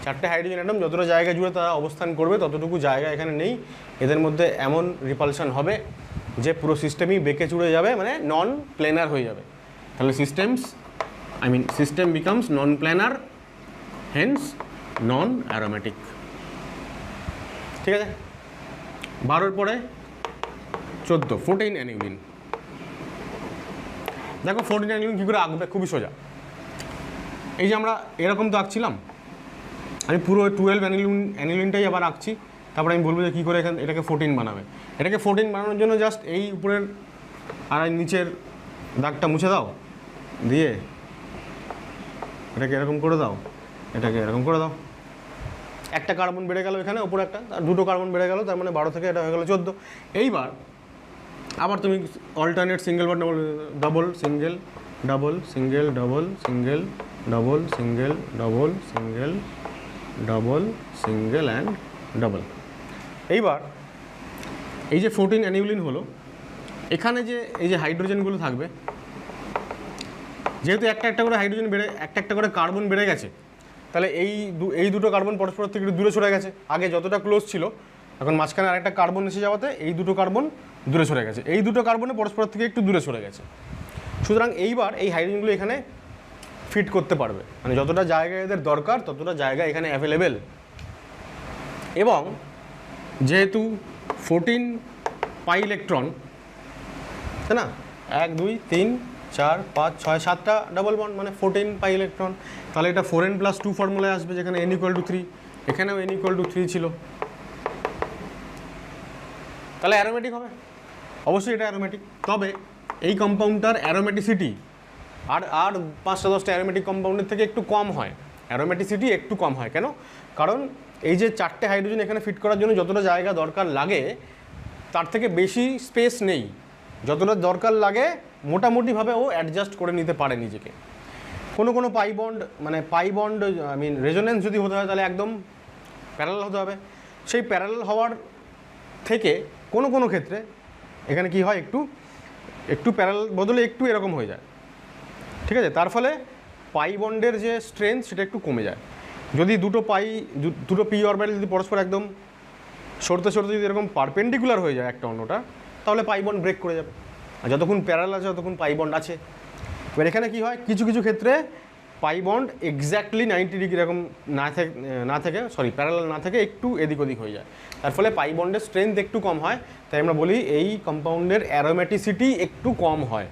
4টে হাইড্রোজেন অ্যাটম যতটা জায়গা জুড়ে তারা অবস্থান করবে ততটুকু জায়গা এখানে নেই। এদের মধ্যে এমন রিপালশন হবে যে পুরো সিস্টেমই বেঁকে চুড়ে যাবে, মানে নন প্লেনার হয়ে যাবে। তাহলে সিস্টেম বিকামস নন প্লেনার, হেন্স নন অ্যারোমেটিক। ঠিক আছে? 12-র পরে 14 14 অ্যানিউলিন। দেখো 14 অ্যানিউলিন কী করে আঁকবে, খুবই সোজা। এই যে আমরা এরকম তো আঁকছিলাম, আমি পুরো 12 অ্যানিউলিনটাই আবার আঁকছি। তারপরে আমি বলবো যে কী করে এটাকে 14 বানাবে। এটাকে 14 বানানোর জন্য জাস্ট এই উপরের আর নিচের দাগটা মুছে দাও, দিয়ে এটাকে এরকম করে দাও, এটাকে এরকম করে দাও। একটা কার্বন বেড়ে গেল এখানে, ওপরে একটা, আর 2টো কার্বন বেড়ে গেল, তার মানে 12 থেকে এটা হয়ে গেল 14। এইবার আবার তুমি অল্টারনেট সিঙ্গেল বা double single double single double single double single double single double single and double. এইবার এই যে 14 অ্যানিউলিন হলো, এখানে যে এই যে হাইড্রোজেনগুলো থাকবে, যেহেতু একটা একটা করে হাইড্রোজেন বেড়ে একটা একটা করে কার্বন বেড়ে গেছে, তাহলে এই দুটো কার্বন পরস্পর থেকে একটু দূরে সরে গেছে। আগে যতটা ক্লোজ ছিল, এখন মাঝখানে আরেকটা কার্বন এসে যাওয়াতে এই দুটো কার্বন দূরে সরে গেছে। এই দুটো কার্বনে পরস্পর থেকে একটু দূরে সরে গেছে। সুতরাং এইবার এই হাইড্রোজেনগুলো এখানে ফিট করতে পারবে, মানে যতটা জায়গা এদের দরকার ততটা জায়গা এখানে অ্যাভেলেবেল। এবং যেহেতু 14 পাই ইলেকট্রন, তাই না, 1 2 3 4 5 6 7টা ডাবল বন্ড মানে 14 পাই ইলেকট্রন, তাহলে এটা 4n+2 ফর্মুলায় আসবে, যেখানে n = 3, এখানেও n = 3 ছিল। তাহলে অ্যারোমেটিক হবে, অবশ্যই এটা অ্যারোমেটিক। তবে এই কম্পাউন্ডটার অ্যারোমেটিসিটি আর 5টা 10টা অ্যারোমেটিক কম্পাউন্ডের থেকে একটু কম হয়, অ্যারোমেটিসিটি একটু কম হয়। কেন? কারণ এই যে 4টে হাইড্রোজেন এখানে ফিট করার জন্য যতটা জায়গা দরকার লাগে তার থেকে বেশি স্পেস নেই। যতটা দরকার লাগে মোটামুটিভাবে ও অ্যাডজাস্ট করে নিতে পারে নিজেকে। কোনো পাই বন্ড রেজোনেন্স যদি হতে হয় তাহলে একদম প্যারালাল হতে হবে। সেই প্যারালাল হওয়ার থেকে কোনো ক্ষেত্রে এখানে কি হয়, একটু প্যারালাল বদলে একটু এরকম হয়ে যায়, ঠিক আছে? তার ফলে পাই বন্ডের যে স্ট্রেংথ সেটা একটু কমে যায়। যদি দুটো পি অরবিটাল যদি পরস্পর একদম সরতে যদি এরকম পারপেন্ডিকুলার হয়ে যায় একটা অন্যটা, তাহলে পাই বন্ড ব্রেক করে যাবে। আর যতক্ষণ প্যারালাল আছে ততক্ষণ পাই বন্ড আছে। এবার এখানে কি হয়, কিছু ক্ষেত্রে পাই বন্ড এক্স্যাক্টলি 90 ডিগ্রি এরকম প্যারালাল না থেকে একটু এদিক ওদিক হয়ে যায়। তার ফলে পাই বন্ডের স্ট্রেংথ একটু কম হয়। তাই আমরা বলি এই কম্পাউন্ডের অ্যারোমেটিসিটি একটু কম হয়,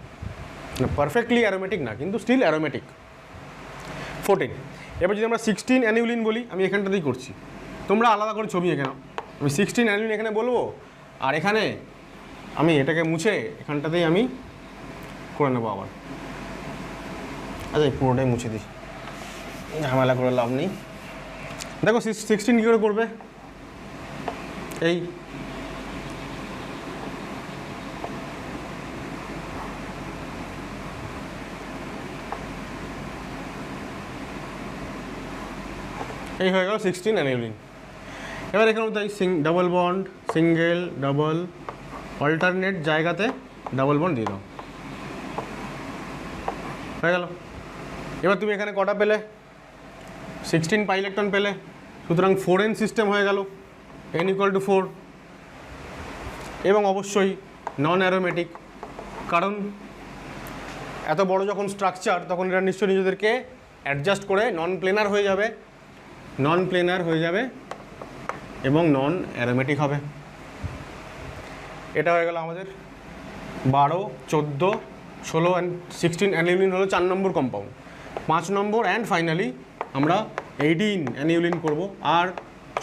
পারফেক্টলি অ্যারোমেটিক না, কিন্তু স্টিল অ্যারোমেটিক। 14। এবার যদি আমরা 16 অ্যানিউলিন বলি, আমি এখানটাতেই করছি, তোমরা আলাদা করে ছবি এঁকে নাও। আমি 16 অ্যানিউলিন এখানে বলবো, আর এখানে আমি এটাকে মুছে এখানটাতেই আমি করে নেবো আবার। আচ্ছা, পুরোটাই মুছে দিই, ঝামেলা করে লাভ নেই। দেখো 16 কী করে করবে, এই হয়ে গেল 16 অ্যানিউলিন। এবার এখানে তাই double bond single double alternate জায়গাতে ডাবল বন্ড দিয়ে দাও, হয়ে গেল। এবার তুমি এখানে কটা পেলে, 16 পাই ইলেকট্রন পেলে, সুতরাং 4n সিস্টেম হয়ে গেল, n = 4। এবং অবশ্যই নন অ্যারোমেটিক, কারণ এত বড় যখন স্ট্রাকচার তখন এরা নিশ্চয়ই নিজেদেরকে অ্যাডজাস্ট করে নন প্লেনার হয়ে যাবে, এবং নন অ্যারোমেটিক হবে। এটা হয়ে গেল আমাদের 12, 14, 16 অ্যান্ড 16 অ্যানিউলিন হলো 4 নম্বর কম্পাউন্ড। 5 নম্বর অ্যান্ড ফাইনালি আমরা 18 অ্যানিউলিন করব। আর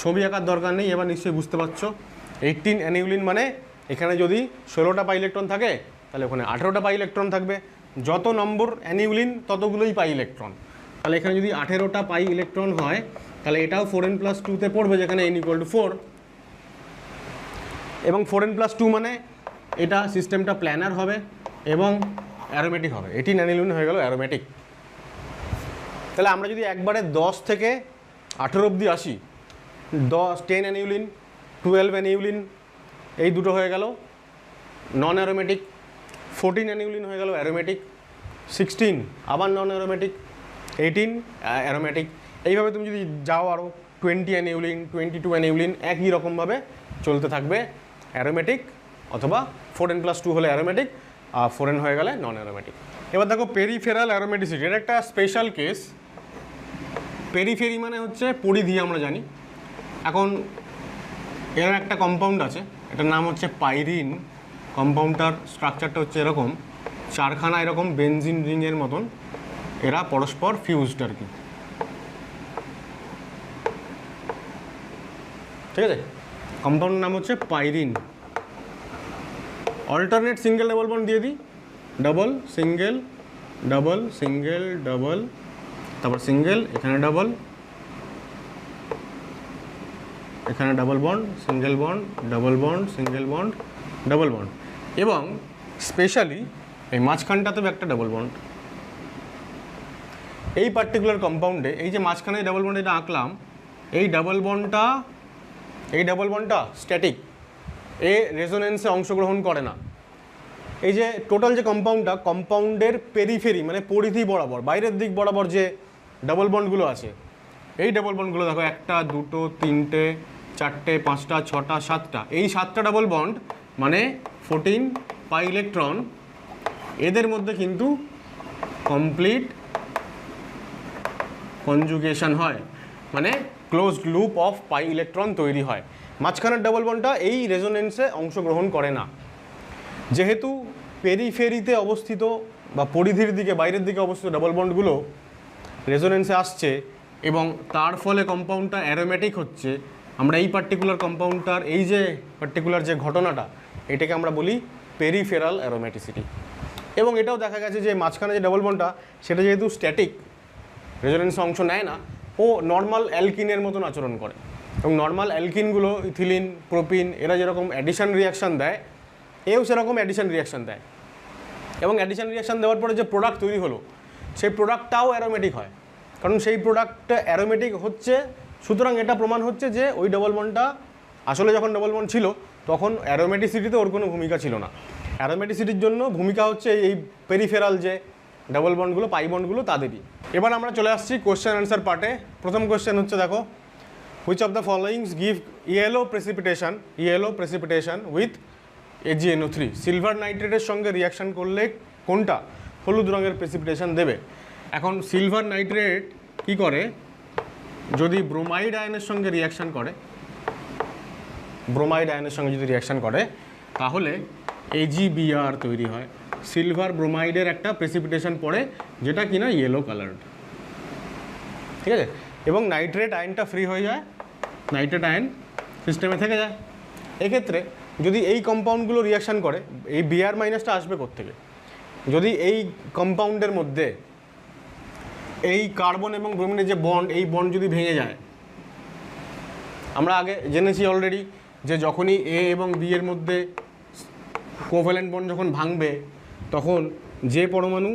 ছবি আঁকার দরকার নেই, এবার নিশ্চয়ই বুঝতে পারছো 18 অ্যানিউলিন মানে এখানে যদি 16টা পাই ইলেকট্রন থাকে তাহলে ওখানে 18টা পাই ইলেকট্রন থাকবে। যত নম্বর অ্যানিউলিন ততগুলোই পাই ইলেকট্রন। তাহলে এখানে যদি 18টা পাই ইলেকট্রন হয় তাহলে এটাও 4n+2 তে পড়বে, যেখানে n = 4। এবং 4n+2 মানে এটা সিস্টেমটা প্ল্যানার হবে এবং অ্যারোমেটিক হবে। 18 অ্যানিউলিন হয়ে গেল অ্যারোমেটিক। তাহলে আমরা যদি একবারে 10 থেকে 18 অবধি আসি, 10 অ্যানিউলিন, 12 অ্যানিউলিন, এই দুটো হয়ে গেল নন অ্যারোমেটিক। 14 অ্যানিউলিন হয়ে গেল অ্যারোমেটিক, 16 আবার নন অ্যারোমেটিক, 18 অ্যারোমেটিক। এইভাবে তুমি যদি যাও আরও 20 অ্যানিউলিন, 22 অ্যানিউলিন, একই রকমভাবে চলতে থাকবে অ্যারোমেটিক, অথবা 4n+2 হলে অ্যারোমেটিক, আর 4n হয়ে গেলে নন অ্যারোমেটিক। এবার দেখো পেরিফেরাল অ্যারোমেটিসিটি, এটা একটা স্পেশাল কেস। পেরিফেরি মানে হচ্ছে পরিধি, আমরা জানি। এখন এর একটা কম্পাউন্ড আছে, এটার নাম হচ্ছে পাইরিন। কম্পাউন্ডটার স্ট্রাকচারটা হচ্ছে এরকম, 4খানা এরকম বেনজিন রিংয়ের মতন, এরা পরস্পর ফিউজড আর কি, ঠিক আছে। কম্পাউন্ডের নাম হচ্ছে পাইরিন। অল্টারনেট সিঙ্গেল ডাবল বন্ড দিয়ে দিই, double single double single double, তারপর সিঙ্গেল, এখানে ডাবল, এখানে double bond, single bond, double bond, single bond, double bond, এবং স্পেশালি এই মাঝখানটাতেও একটা ডাবল বন্ড। এই পার্টিকুলার কম্পাউন্ডে এই যে মাঝখানে ডাবল বন্ড এটা আঁকলাম, এই ডাবল বন্ডটা স্ট্যাটিক, এ রেজোনেন্সে অংশগ্রহণ করে না। এই যে টোটাল যে কম্পাউন্ডের পেরিফেরি মানে পরিধি বরাবর, বাইরের দিক বরাবর যে ডাবল বন্ডগুলো আছে, এই ডাবল বন্ডগুলো দেখো 1, 2, 3, 4, 5, 6, 7টা, এই 7টা ডাবল বন্ড মানে 14 পাই ইলেকট্রন, এদের মধ্যে কিন্তু কমপ্লিট কনজুগেশন হয়, মানে closed loop of pi electron তৈরি হয়। মাঝখানের ডাবল বন্ডটা এই রেজোনেন্সে অংশগ্রহণ করে না। যেহেতু পেরিফেরিতে অবস্থিত বা পরিধির দিকে বাইরের দিকে অবস্থিত ডাবল বন্ডগুলো রেজোনেন্সে আসছে এবং তার ফলে কম্পাউন্ডটা অ্যারোমেটিক হচ্ছে, আমরা এই পার্টিকুলার কম্পাউন্ডটার এই যে পার্টিকুলার যে ঘটনাটা, এটাকে আমরা বলি পেরিফেরাল অ্যারোমেটিসিটি। এবং এটাও দেখা গেছে যে মাঝখানে যে ডাবল বন্ডটা সেটা যেহেতু স্ট্যাটিক, রেজোনেন্সে অংশ নেয় না, ও নর্মাল অ্যালকিনের মতন আচরণ করে। এবং নর্মাল অ্যালকিনগুলো ইথিলিন, প্রোপিন, এরা যেরকম অ্যাডিশন রিয়াকশান দেয়, এও সেরকম অ্যাডিশন রিয়াকশান দেয়। এবং অ্যাডিশন রিয়াকশান দেওয়ার পরে যে প্রোডাক্ট তৈরি হলো, সেই প্রোডাক্টটাও অ্যারোমেটিক হয়, কারণ সেই প্রোডাক্টটা অ্যারোমেটিক হচ্ছে। সুতরাং এটা প্রমাণ হচ্ছে যে ওই ডাবল বন্ডটা আসলে যখন ডাবল বন্ড ছিল তখন অ্যারোমেটিসিটিতে ওর কোনো ভূমিকা ছিল না। অ্যারোমেটিসিটির জন্য ভূমিকা হচ্ছে এই পেরিফেরাল যে ডাবল বন্ডগুলো, পাই বন্ডগুলো, তাদেরই। এবার আমরা চলে আসছি কোশ্চেন অ্যান্সার পার্টে। প্রথম কোশ্চেন হচ্ছে দেখো, which of the followings give yellow precipitation with AgNO3? Silver নাইট্রেটের সঙ্গে রিয়াকশান করলে কোনটা হলুদ রঙের প্রেসিপিটেশন দেবে? এখন সিলভার নাইট্রেট কি করে, যদি ব্রোমাইড আয়নের সঙ্গে রিয়াকশান করে, যদি রিয়াকশান করে তাহলে AgBr তৈরি হয়। সিলভার ব্রোমাইডের একটা প্রেসিপিটেশন পড়ে যেটা কিনা ইয়েলো কালার, ঠিক আছে। এবং নাইট্রেট আয়নটা ফ্রি হয়ে যায়, নাইট্রেট আয়ন সিস্টেমে থেকে যায়। এক্ষেত্রে যদি এই কম্পাউন্ডগুলো রিয়াকশান করে, এই Br- আসবে কোত্থেকে? যদি এই কম্পাউন্ডের মধ্যে এই কার্বন এবং ব্রোমিনের যে বন্ড, এই বন্ড যদি ভেঙে যায়, আমরা আগে জেনেছি অলরেডি যে যখনই A এবং B এর মধ্যে কোভ্যালেন্ট বন্ড যখন ভাঙবে, তখন যে পরমাণু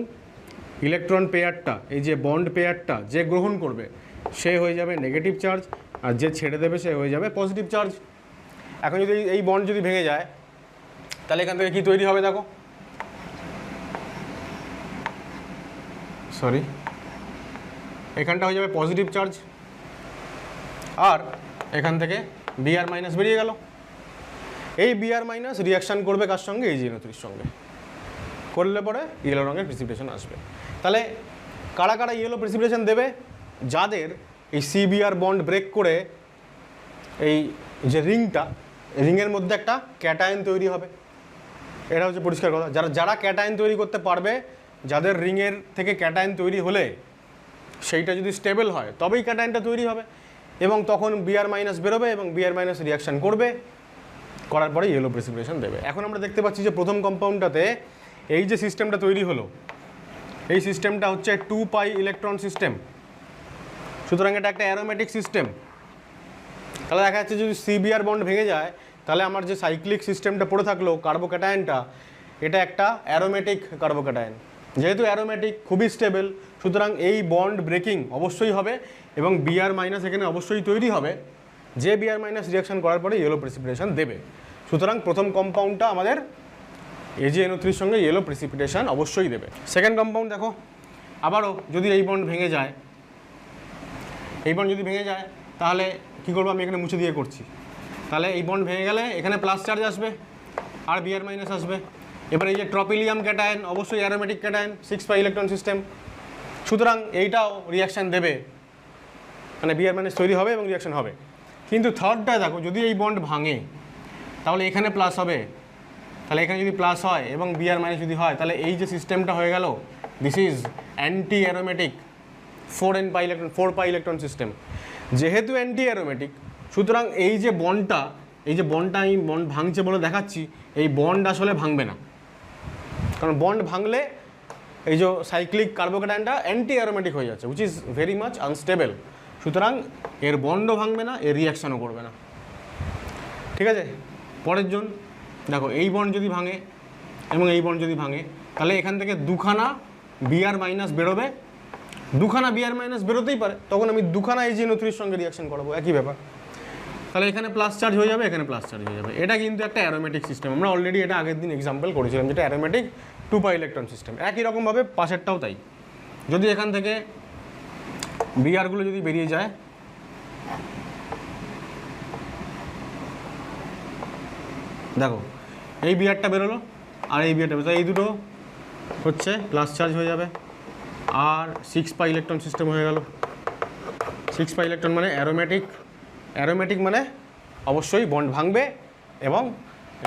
ইলেকট্রন পেয়ারটা, এই যে বন্ড পেয়ারটা যে গ্রহণ করবে সে হয়ে যাবে নেগেটিভ চার্জ, আর যে ছেড়ে দেবে সে হয়ে যাবে পজিটিভ চার্জ। এখন যদি এই বন্ড যদি ভেঙে যায় তাহলে এখান থেকে কী তৈরি হবে দেখো, এখানটা হয়ে যাবে পজিটিভ চার্জ, আর এখান থেকে Br- বেরিয়ে গেল। এই Br- রিয়াকশান করবে কার সঙ্গে? AgNO3 সঙ্গে, করলে পরে ইয়েলো রঙের প্রেসিপিটেশন আসবে। তাহলে কারা কারা ইয়েলো প্রেসিপিটেশন দেবে? যাদের এই CBr বন্ড ব্রেক করে এই যে রিংয়ের মধ্যে একটা ক্যাটায়ন তৈরি হবে, এটা হচ্ছে পরিষ্কার কথা। যারা ক্যাটায়ন তৈরি করতে পারবে, যাদের রিংয়ের থেকে ক্যাটায়ন তৈরি হলে সেইটা যদি স্টেবল হয় তবেই ক্যাটায়নটা তৈরি হবে, এবং তখন Br মাইনাস বেরোবে এবং Br মাইনাস রিয়াকশান করবে, করার পরে ইয়েলো প্রেসিপিটেশন দেবে। এখন আমরা দেখতে পাচ্ছি যে প্রথম কম্পাউন্ডটাতে এই যে সিস্টেমটা তৈরি হলো, এই সিস্টেমটা হচ্ছে 2π ইলেকট্রন সিস্টেম। সুতরাং এটা একটা অ্যারোমেটিক সিস্টেম। তাহলে দেখা যাচ্ছে যদি CBr বন্ড ভেঙে যায়, তাহলে আমার যে সাইক্লিক সিস্টেমটা পড়ে থাকলো কার্বোক্যাটায়নটা, এটা একটা অ্যারোমেটিক কার্বোক্যাটায়ন। যেহেতু অ্যারোমেটিক, খুবই স্টেবল, সুতরাং এই বন্ড ব্রেকিং অবশ্যই হবে এবং Br মাইনাস এখানে অবশ্যই তৈরি হবে, যে Br মাইনাস রিয়াকশন করার পরে ইয়েলো প্রেসিপিটেশন দেবে। সুতরাং প্রথম কম্পাউন্ডটা আমাদের AgNO3 সঙ্গে ইয়েলো প্রেসিপিটেশন অবশ্যই দেবে। সেকেন্ড কম্পাউন্ড দেখো, আবারও যদি এই বন্ড ভেঙে যায়, তাহলে কী করবো, আমি এখানে মুছে দিয়ে করছি। তাহলে এই বন্ড ভেঙে গেলে এখানে প্লাস চার্জ আসবে আর Br মাইনাস আসবে। এবার এই যে ট্রপিলিয়াম ক্যাটায়ন, অবশ্যই অ্যারোমেটিক ক্যাটায়ন, 6π ইলেকট্রন সিস্টেম, সুতরাং এইটাও রিয়াকশান দেবে, মানে Br মাইনাস তৈরি হবে এবং রিয়াকশান হবে। কিন্তু থার্ডটা দেখো, যদি এই বন্ড ভাঙে তাহলে এখানে প্লাস হবে, তাহলে এখানে যদি প্লাস হয় এবং Br মাইনাস যদি হয়, তাহলে এই যে সিস্টেমটা হয়ে গেল, this is anti aromatic 4π electron system. যেহেতু অ্যান্টি অ্যারোমেটিক, সুতরাং এই যে বন্ডটা আমি বন্ড ভাঙছে বলে দেখাচ্ছি, এই বন্ড আসলে ভাঙবে না, কারণ বন্ড ভাঙলে এই যে সাইক্লিক কার্বোক্যাটায়নটা অ্যান্টি অ্যারোমেটিক হয়ে যাচ্ছে, which is very much unstable. সুতরাং এর বন্ডও ভাঙবে না, এর রিয়াকশানও করবে না। ঠিক আছে, পরের জন দেখো, এই বন্ড যদি ভাঙে এবং এই বন্ড যদি ভাঙে, তাহলে এখান থেকে দুখানা Br মাইনাস বেরোবে, দুখানা Br মাইনাস বেরোতেই পারে, তখন আমি দুখানা AgNO3 সঙ্গে রিয়াকশন করাবো, একই ব্যাপার। তাহলে এখানে প্লাস চার্জ হয়ে যাবে, এখানে প্লাস চার্জ হয়ে যাবে। এটা কিন্তু একটা অ্যারোমেটিক সিস্টেম, আমরা অলরেডি এটা আগের দিন এক্সাম্পল করেছিলাম, যেটা অ্যারোমেটিক 2π ইলেকট্রন সিস্টেম। একই রকমভাবে পাশেরটাও তাই। যদি এখান থেকে Brগুলো যদি বেরিয়ে যায়, দেখো এই Brটা বেরোলো আর এই Brটা বেরোলো, এই দুটো হচ্ছে প্লাস চার্জ হয়ে যাবে আর 6π ইলেকট্রন সিস্টেম হয়ে গেল। 6π ইলেকট্রন মানে অ্যারোমেটিক মানে অবশ্যই বন্ড ভাঙবে এবং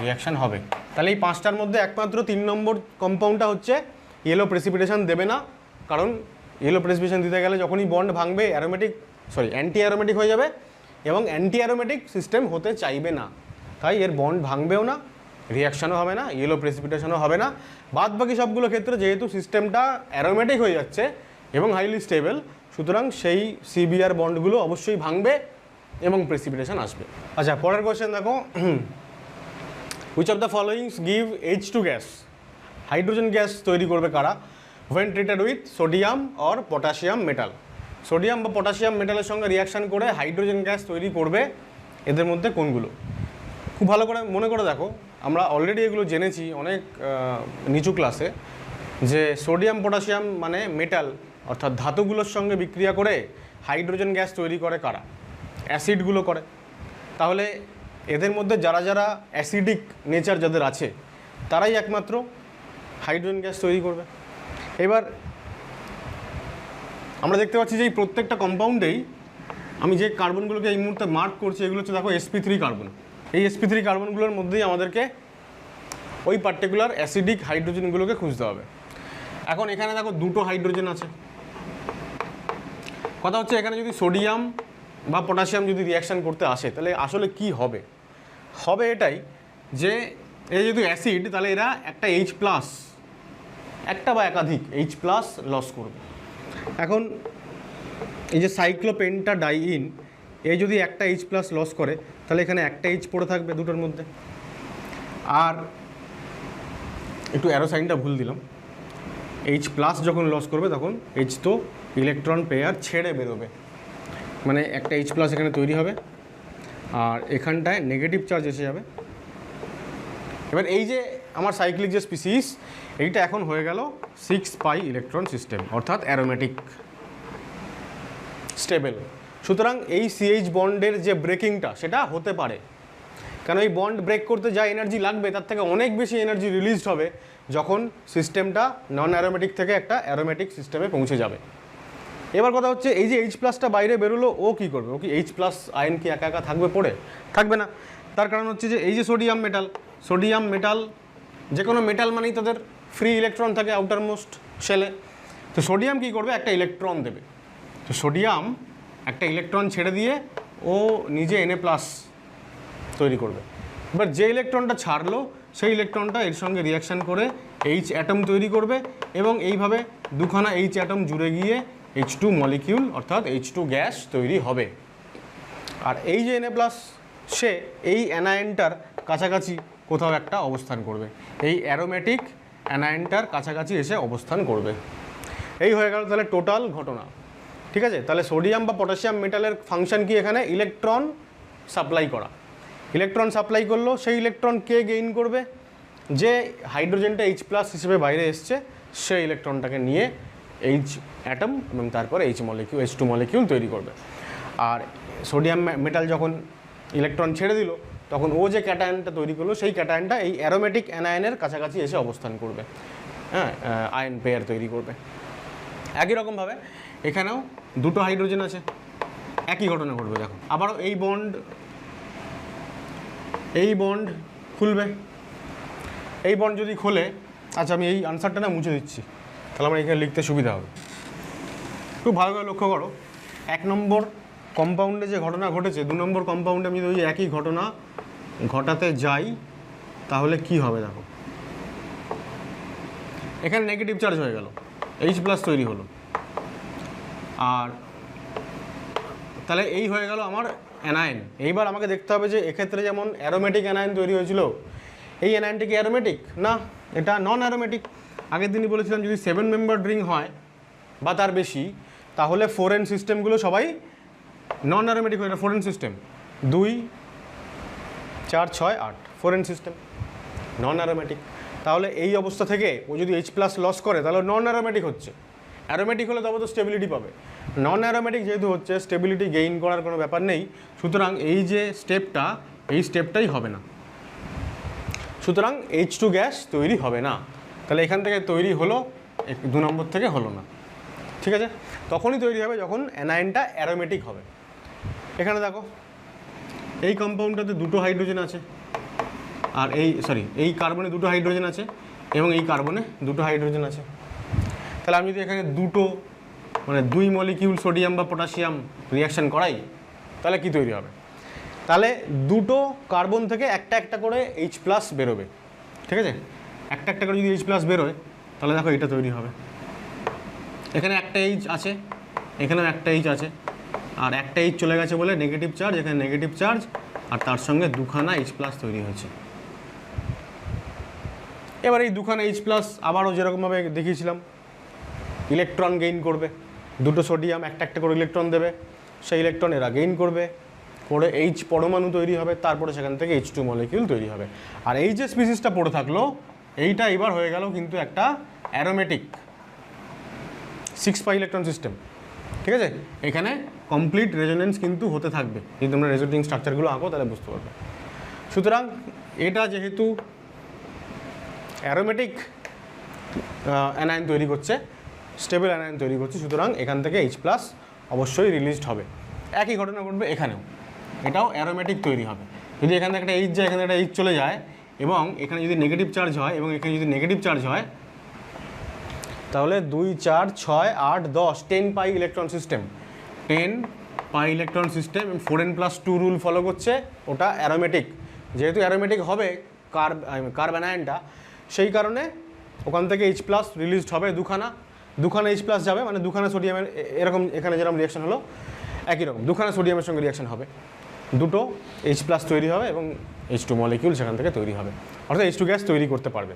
রিয়াকশান হবে। তাহলে এই পাঁচটার মধ্যে একমাত্র 3 নম্বর কম্পাউন্ডটা হচ্ছে ইয়েলো প্রেসিপিটেশন দেবে না, কারণ ইয়েলো প্রেসিপিটেশন দিতে গেলে যখনই বন্ড ভাঙবে অ্যান্টি অ্যারোমেটিক হয়ে যাবে এবং অ্যান্টি অ্যারোমেটিক সিস্টেম হতে চাইবে না, তাই এর বন্ড ভাঙবেও না, রিয়াকশানও হবে না, ইয়েলো প্রেসিপিটেশনও হবে না। বাদ বাকি সবগুলো ক্ষেত্রে যেহেতু সিস্টেমটা অ্যারোমেটিক হয়ে যাচ্ছে এবং হাইলি স্টেবল, সুতরাং সেই CBr বন্ডগুলো অবশ্যই ভাঙবে এবং প্রেসিপিটেশন আসবে। আচ্ছা, পরের কোয়েশ্চেন দেখো, which of the followings give H2 gas? Hydrogen gas তৈরি করবে কারা? When treated with sodium or potassium metal. Sodium বা পটাশিয়াম মেটালের সঙ্গে রিয়াকশান করে হাইড্রোজেন গ্যাস তৈরি করবে, এদের মধ্যে কোনগুলো? খুব ভালো করে মনে করে দেখো, আমরা অলরেডি এগুলো জেনেছি অনেক নিচু ক্লাসে, যে সোডিয়াম পটাশিয়াম মানে মেটাল অর্থাৎ ধাতুগুলোর সঙ্গে বিক্রিয়া করে হাইড্রোজেন গ্যাস তৈরি করে কারা? অ্যাসিডগুলো করে। তাহলে এদের মধ্যে যারা যারা অ্যাসিডিক নেচার যাদের আছে, তারাই একমাত্র হাইড্রোজেন গ্যাস তৈরি করবে। এবার আমরা দেখতে পাচ্ছি যে এই প্রত্যেকটা কম্পাউন্ডেই আমি যে কার্বনগুলোকে এই মুহূর্তে মার্ক করছি, এগুলো হচ্ছে দেখো sp3 কার্বন। এই sp3 কার্বনগুলোর মধ্যেই আমাদেরকে ওই পার্টিকুলার অ্যাসিডিক হাইড্রোজেনগুলোকে খুঁজতে হবে। এখন এখানে দেখো দুটো হাইড্রোজেন আছে, কথা হচ্ছে এখানে যদি সোডিয়াম বা পটাশিয়াম যদি রিয়াকশান করতে আসে, তাহলে আসলে কি হবে? এটাই যে এরা যেহেতু অ্যাসিড, তাহলে এরা একটা H+, একটা বা একাধিক H+ লস করবে। এখন এই যে সাইক্লোপেন্টাডাইইন, এই যদি একটা H+ লস করে, তাহলে এখানে একটা H পড়ে থাকবে দুটোর মধ্যে। আর একটু অ্যারো সাইনটা ভুল দিলাম, H+ যখন লস করবে তখন H তো ইলেকট্রন পেয়ার ছেড়ে বেরোবে, মানে একটা H+ এখানে তৈরি হবে আর এখানটায় নেগেটিভ চার্জ এসে যাবে। এবার এই যে আমার সাইক্লিক যে স্পিসিস, এইটা এখন হয়ে গেল 6π ইলেকট্রন সিস্টেম, অর্থাৎ অ্যারোমেটিক স্টেবল। সুতরাং এই CH বন্ডের যে ব্রেকিংটা সেটা হতে পারে, কারণ এই বন্ড ব্রেক করতে যা এনার্জি লাগবে তার থেকে অনেক বেশি এনার্জি রিলিজড হবে যখন সিস্টেমটা নন অ্যারোমেটিক থেকে একটা অ্যারোমেটিক সিস্টেমে পৌঁছে যাবে। এবার কথা হচ্ছে এই যে এইচ প্লাসটা বাইরে বেরোলো, ও কী করবে? ও কি এইচ প্লাস আয়ন কি একা একা থাকবে পড়ে? থাকবে না। তার কারণ হচ্ছে যে এই যে সোডিয়াম মেটাল যে কোনো মেটাল মানেই তাদের ফ্রি ইলেকট্রন থাকে আউটার মোস্ট শেলে। তো সোডিয়াম কী করবে? একটা ইলেকট্রন দেবে। তো সোডিয়াম একটা ইলেকট্রন ছেড়ে দিয়ে ও নিজে Na+ তৈরি করবে। এবার যে ইলেকট্রনটা ছাড়লো সেই ইলেকট্রনটা এর সঙ্গে রিয়াকশান করে H অ্যাটম তৈরি করবে এবং এইভাবে দুখানা H অ্যাটম জুড়ে গিয়ে H2 মলিকিউল অর্থাৎ H2 গ্যাস তৈরি হবে। আর এই যে Na+ সে এই অ্যানায়নটার কাছাকাছি কোথাও একটা অবস্থান করবে, এই অ্যারোমেটিক অ্যানায়নটার কাছাকাছি এসে অবস্থান করবে। এই হয়ে গেল তাহলে টোটাল ঘটনা। ঠিক আছে, তাহলে সোডিয়াম বা পটাশিয়াম মেটালের ফাংশন কি? এখানে ইলেকট্রন সাপ্লাই করা। ইলেকট্রন সাপ্লাই করলো, সেই ইলেকট্রন কে গেইন করবে? যে হাইড্রোজেনটা H+ হিসেবে বাইরে এসছে সেই ইলেকট্রনটাকে নিয়ে H অ্যাটম এবং তারপরে H2 মলিকিউল তৈরি করবে। আর সোডিয়াম মেটাল যখন ইলেকট্রন ছেড়ে দিল তখন ও যে ক্যাটায়নটা তৈরি করলো সেই ক্যাটায়নটা এই অ্যারোমেটিক অ্যানায়নের কাছাকাছি এসে অবস্থান করবে, হ্যাঁ, আয়ন পেয়ার তৈরি করবে। একই রকমভাবে এখানেও দুটো হাইড্রোজেন আছে, একই ঘটনা ঘটবে। দেখো আবারও এই বন্ড খুলবে। এই বন্ড যদি খোলে, আচ্ছা আমি এই আনসারটা না মুছে দিচ্ছি, তাহলে আমার এখানে লিখতে সুবিধা হবে। খুব ভালো করে লক্ষ্য করো, 1 নম্বর কম্পাউন্ডে যে ঘটনা ঘটেছে 2 নম্বর কম্পাউন্ডে আমি যদি ওই একই ঘটনা ঘটাতে যাই তাহলে কি হবে? দেখো এখানে নেগেটিভ চার্জ হয়ে গেল, H+ তৈরি হলো। আর তাহলে এই হয়ে গেল আমার অ্যানায়ন। এইবার আমাকে দেখতে হবে যে এক্ষেত্রে যেমন অ্যারোমেটিক অ্যানায়ন তৈরি হয়েছিল, এই অ্যানায়নটি কি অ্যারোমেটিক? না, এটা নন অ্যারোমেটিক। আগের দিনই বলেছিলাম যদি 7 মেম্বার রিং হয় বা তার বেশি তাহলে 4n সিস্টেমগুলো সবাই নন অ্যারোমেটিক হয়। এটা 4n সিস্টেম, 2 4 6 8 4n সিস্টেম নন অ্যারোমেটিক। তাহলে এই অবস্থা থেকে ও যদি H+ লস করে তাহলে নন অ্যারোমেটিক হচ্ছে। অ্যারোমেটিক হলে তবে তো স্টেবিলিটি পাবে। নন অ্যারোমেটিক যেহেতু হচ্ছে, স্টেবিলিটি গেইন করার কোনো ব্যাপার নেই, সুতরাং এই যে স্টেপটা এই স্টেপটাই হবে না, সুতরাং H2 গ্যাস তৈরি হবে না। তাহলে এখান থেকে তৈরি হলো, 2 নম্বর থেকে হলো না। ঠিক আছে, তখনই তৈরি হবে যখন অ্যানায়নটা অ্যারোমেটিক হবে। এখানে দেখো এই কম্পাউন্ডটাতে দুটো হাইড্রোজেন আছে, আর এই কার্বনে দুটো হাইড্রোজেন আছে এবং এই কার্বনে দুটো হাইড্রোজেন আছে। তাহলে আমি যদি এখানে দুটো মানে 2 মলিকিউল সোডিয়াম বা পটাশিয়াম রিয়াকশান করাই তাহলে কি তৈরি হবে? তাহলে দুটো কার্বন থেকে একটা একটা করে H+ বেরোবে। ঠিক আছে, একটা একটা করে যদি H+ বেরোয় তাহলে দেখো এটা তৈরি হবে। এখানে একটা H আছে, এখানেও একটা H আছে, আর একটা H চলে গেছে বলে নেগেটিভ চার্জ, এখানে নেগেটিভ চার্জ, আর তার সঙ্গে দুখানা H+ তৈরি হয়েছে। এবার এই দুখানা H+ আবারও যেরকমভাবে দেখিয়েছিলাম ইলেকট্রন গেইন করবে। দুটো সোডিয়াম একটা একটা করে ইলেকট্রন দেবে, সেই ইলেকট্রন এরা গেইন করবে করে H পরমাণু তৈরি হবে, তারপরে সেখান থেকে H2 মলিকিউল তৈরি হবে। আর এই যে স্পিসিসটা পড়ে থাকলো এইটা এবার হয়ে গেল কিন্তু একটা অ্যারোমেটিক 6 ইলেকট্রন সিস্টেম। ঠিক আছে, এখানে কমপ্লিট রেজোনেন্স কিন্তু হতে থাকবে। যদি তোমরা রেজোনেটিং স্ট্রাকচারগুলো আঁকো তাহলে বুঝতে পারবে। সুতরাং এটা যেহেতু অ্যারোমেটিক অ্যানায়ন তৈরি করছে, স্টেবল অ্যানায়ন তৈরি করছে, সুতরাং এখান থেকে H+ অবশ্যই রিলিজড হবে। একই ঘটনা ঘটবে এখানেও, এটাও অ্যারোমেটিক তৈরি হবে। যদি এখানে একটা H যায়, এখানে একটা H চলে যায় এবং এখানে যদি নেগেটিভ চার্জ হয় এবং এখানে যদি নেগেটিভ চার্জ হয় তাহলে 2 4 6 8 10 10 electron system, 10 electron system 4n+2 rule follow করছে। ওটা অ্যারোমেটিক, যেহেতু অ্যারোমেটিক হবে কার্ব অ্যানায়নটা, সেই কারণে ওখান থেকে H+ রিলিজড হবে দুখানা H+ যাবে, মানে দুখানা সোডিয়ামের এরকম এখানে যেরকম রিয়াকশন হলো একই রকম দুখানা সোডিয়ামের সঙ্গে রিয়াকশন হবে, দুটো H+ তৈরি হবে এবং H2 মলিকিউল সেখান থেকে তৈরি হবে, অর্থাৎ H2 গ্যাস তৈরি করতে পারবে।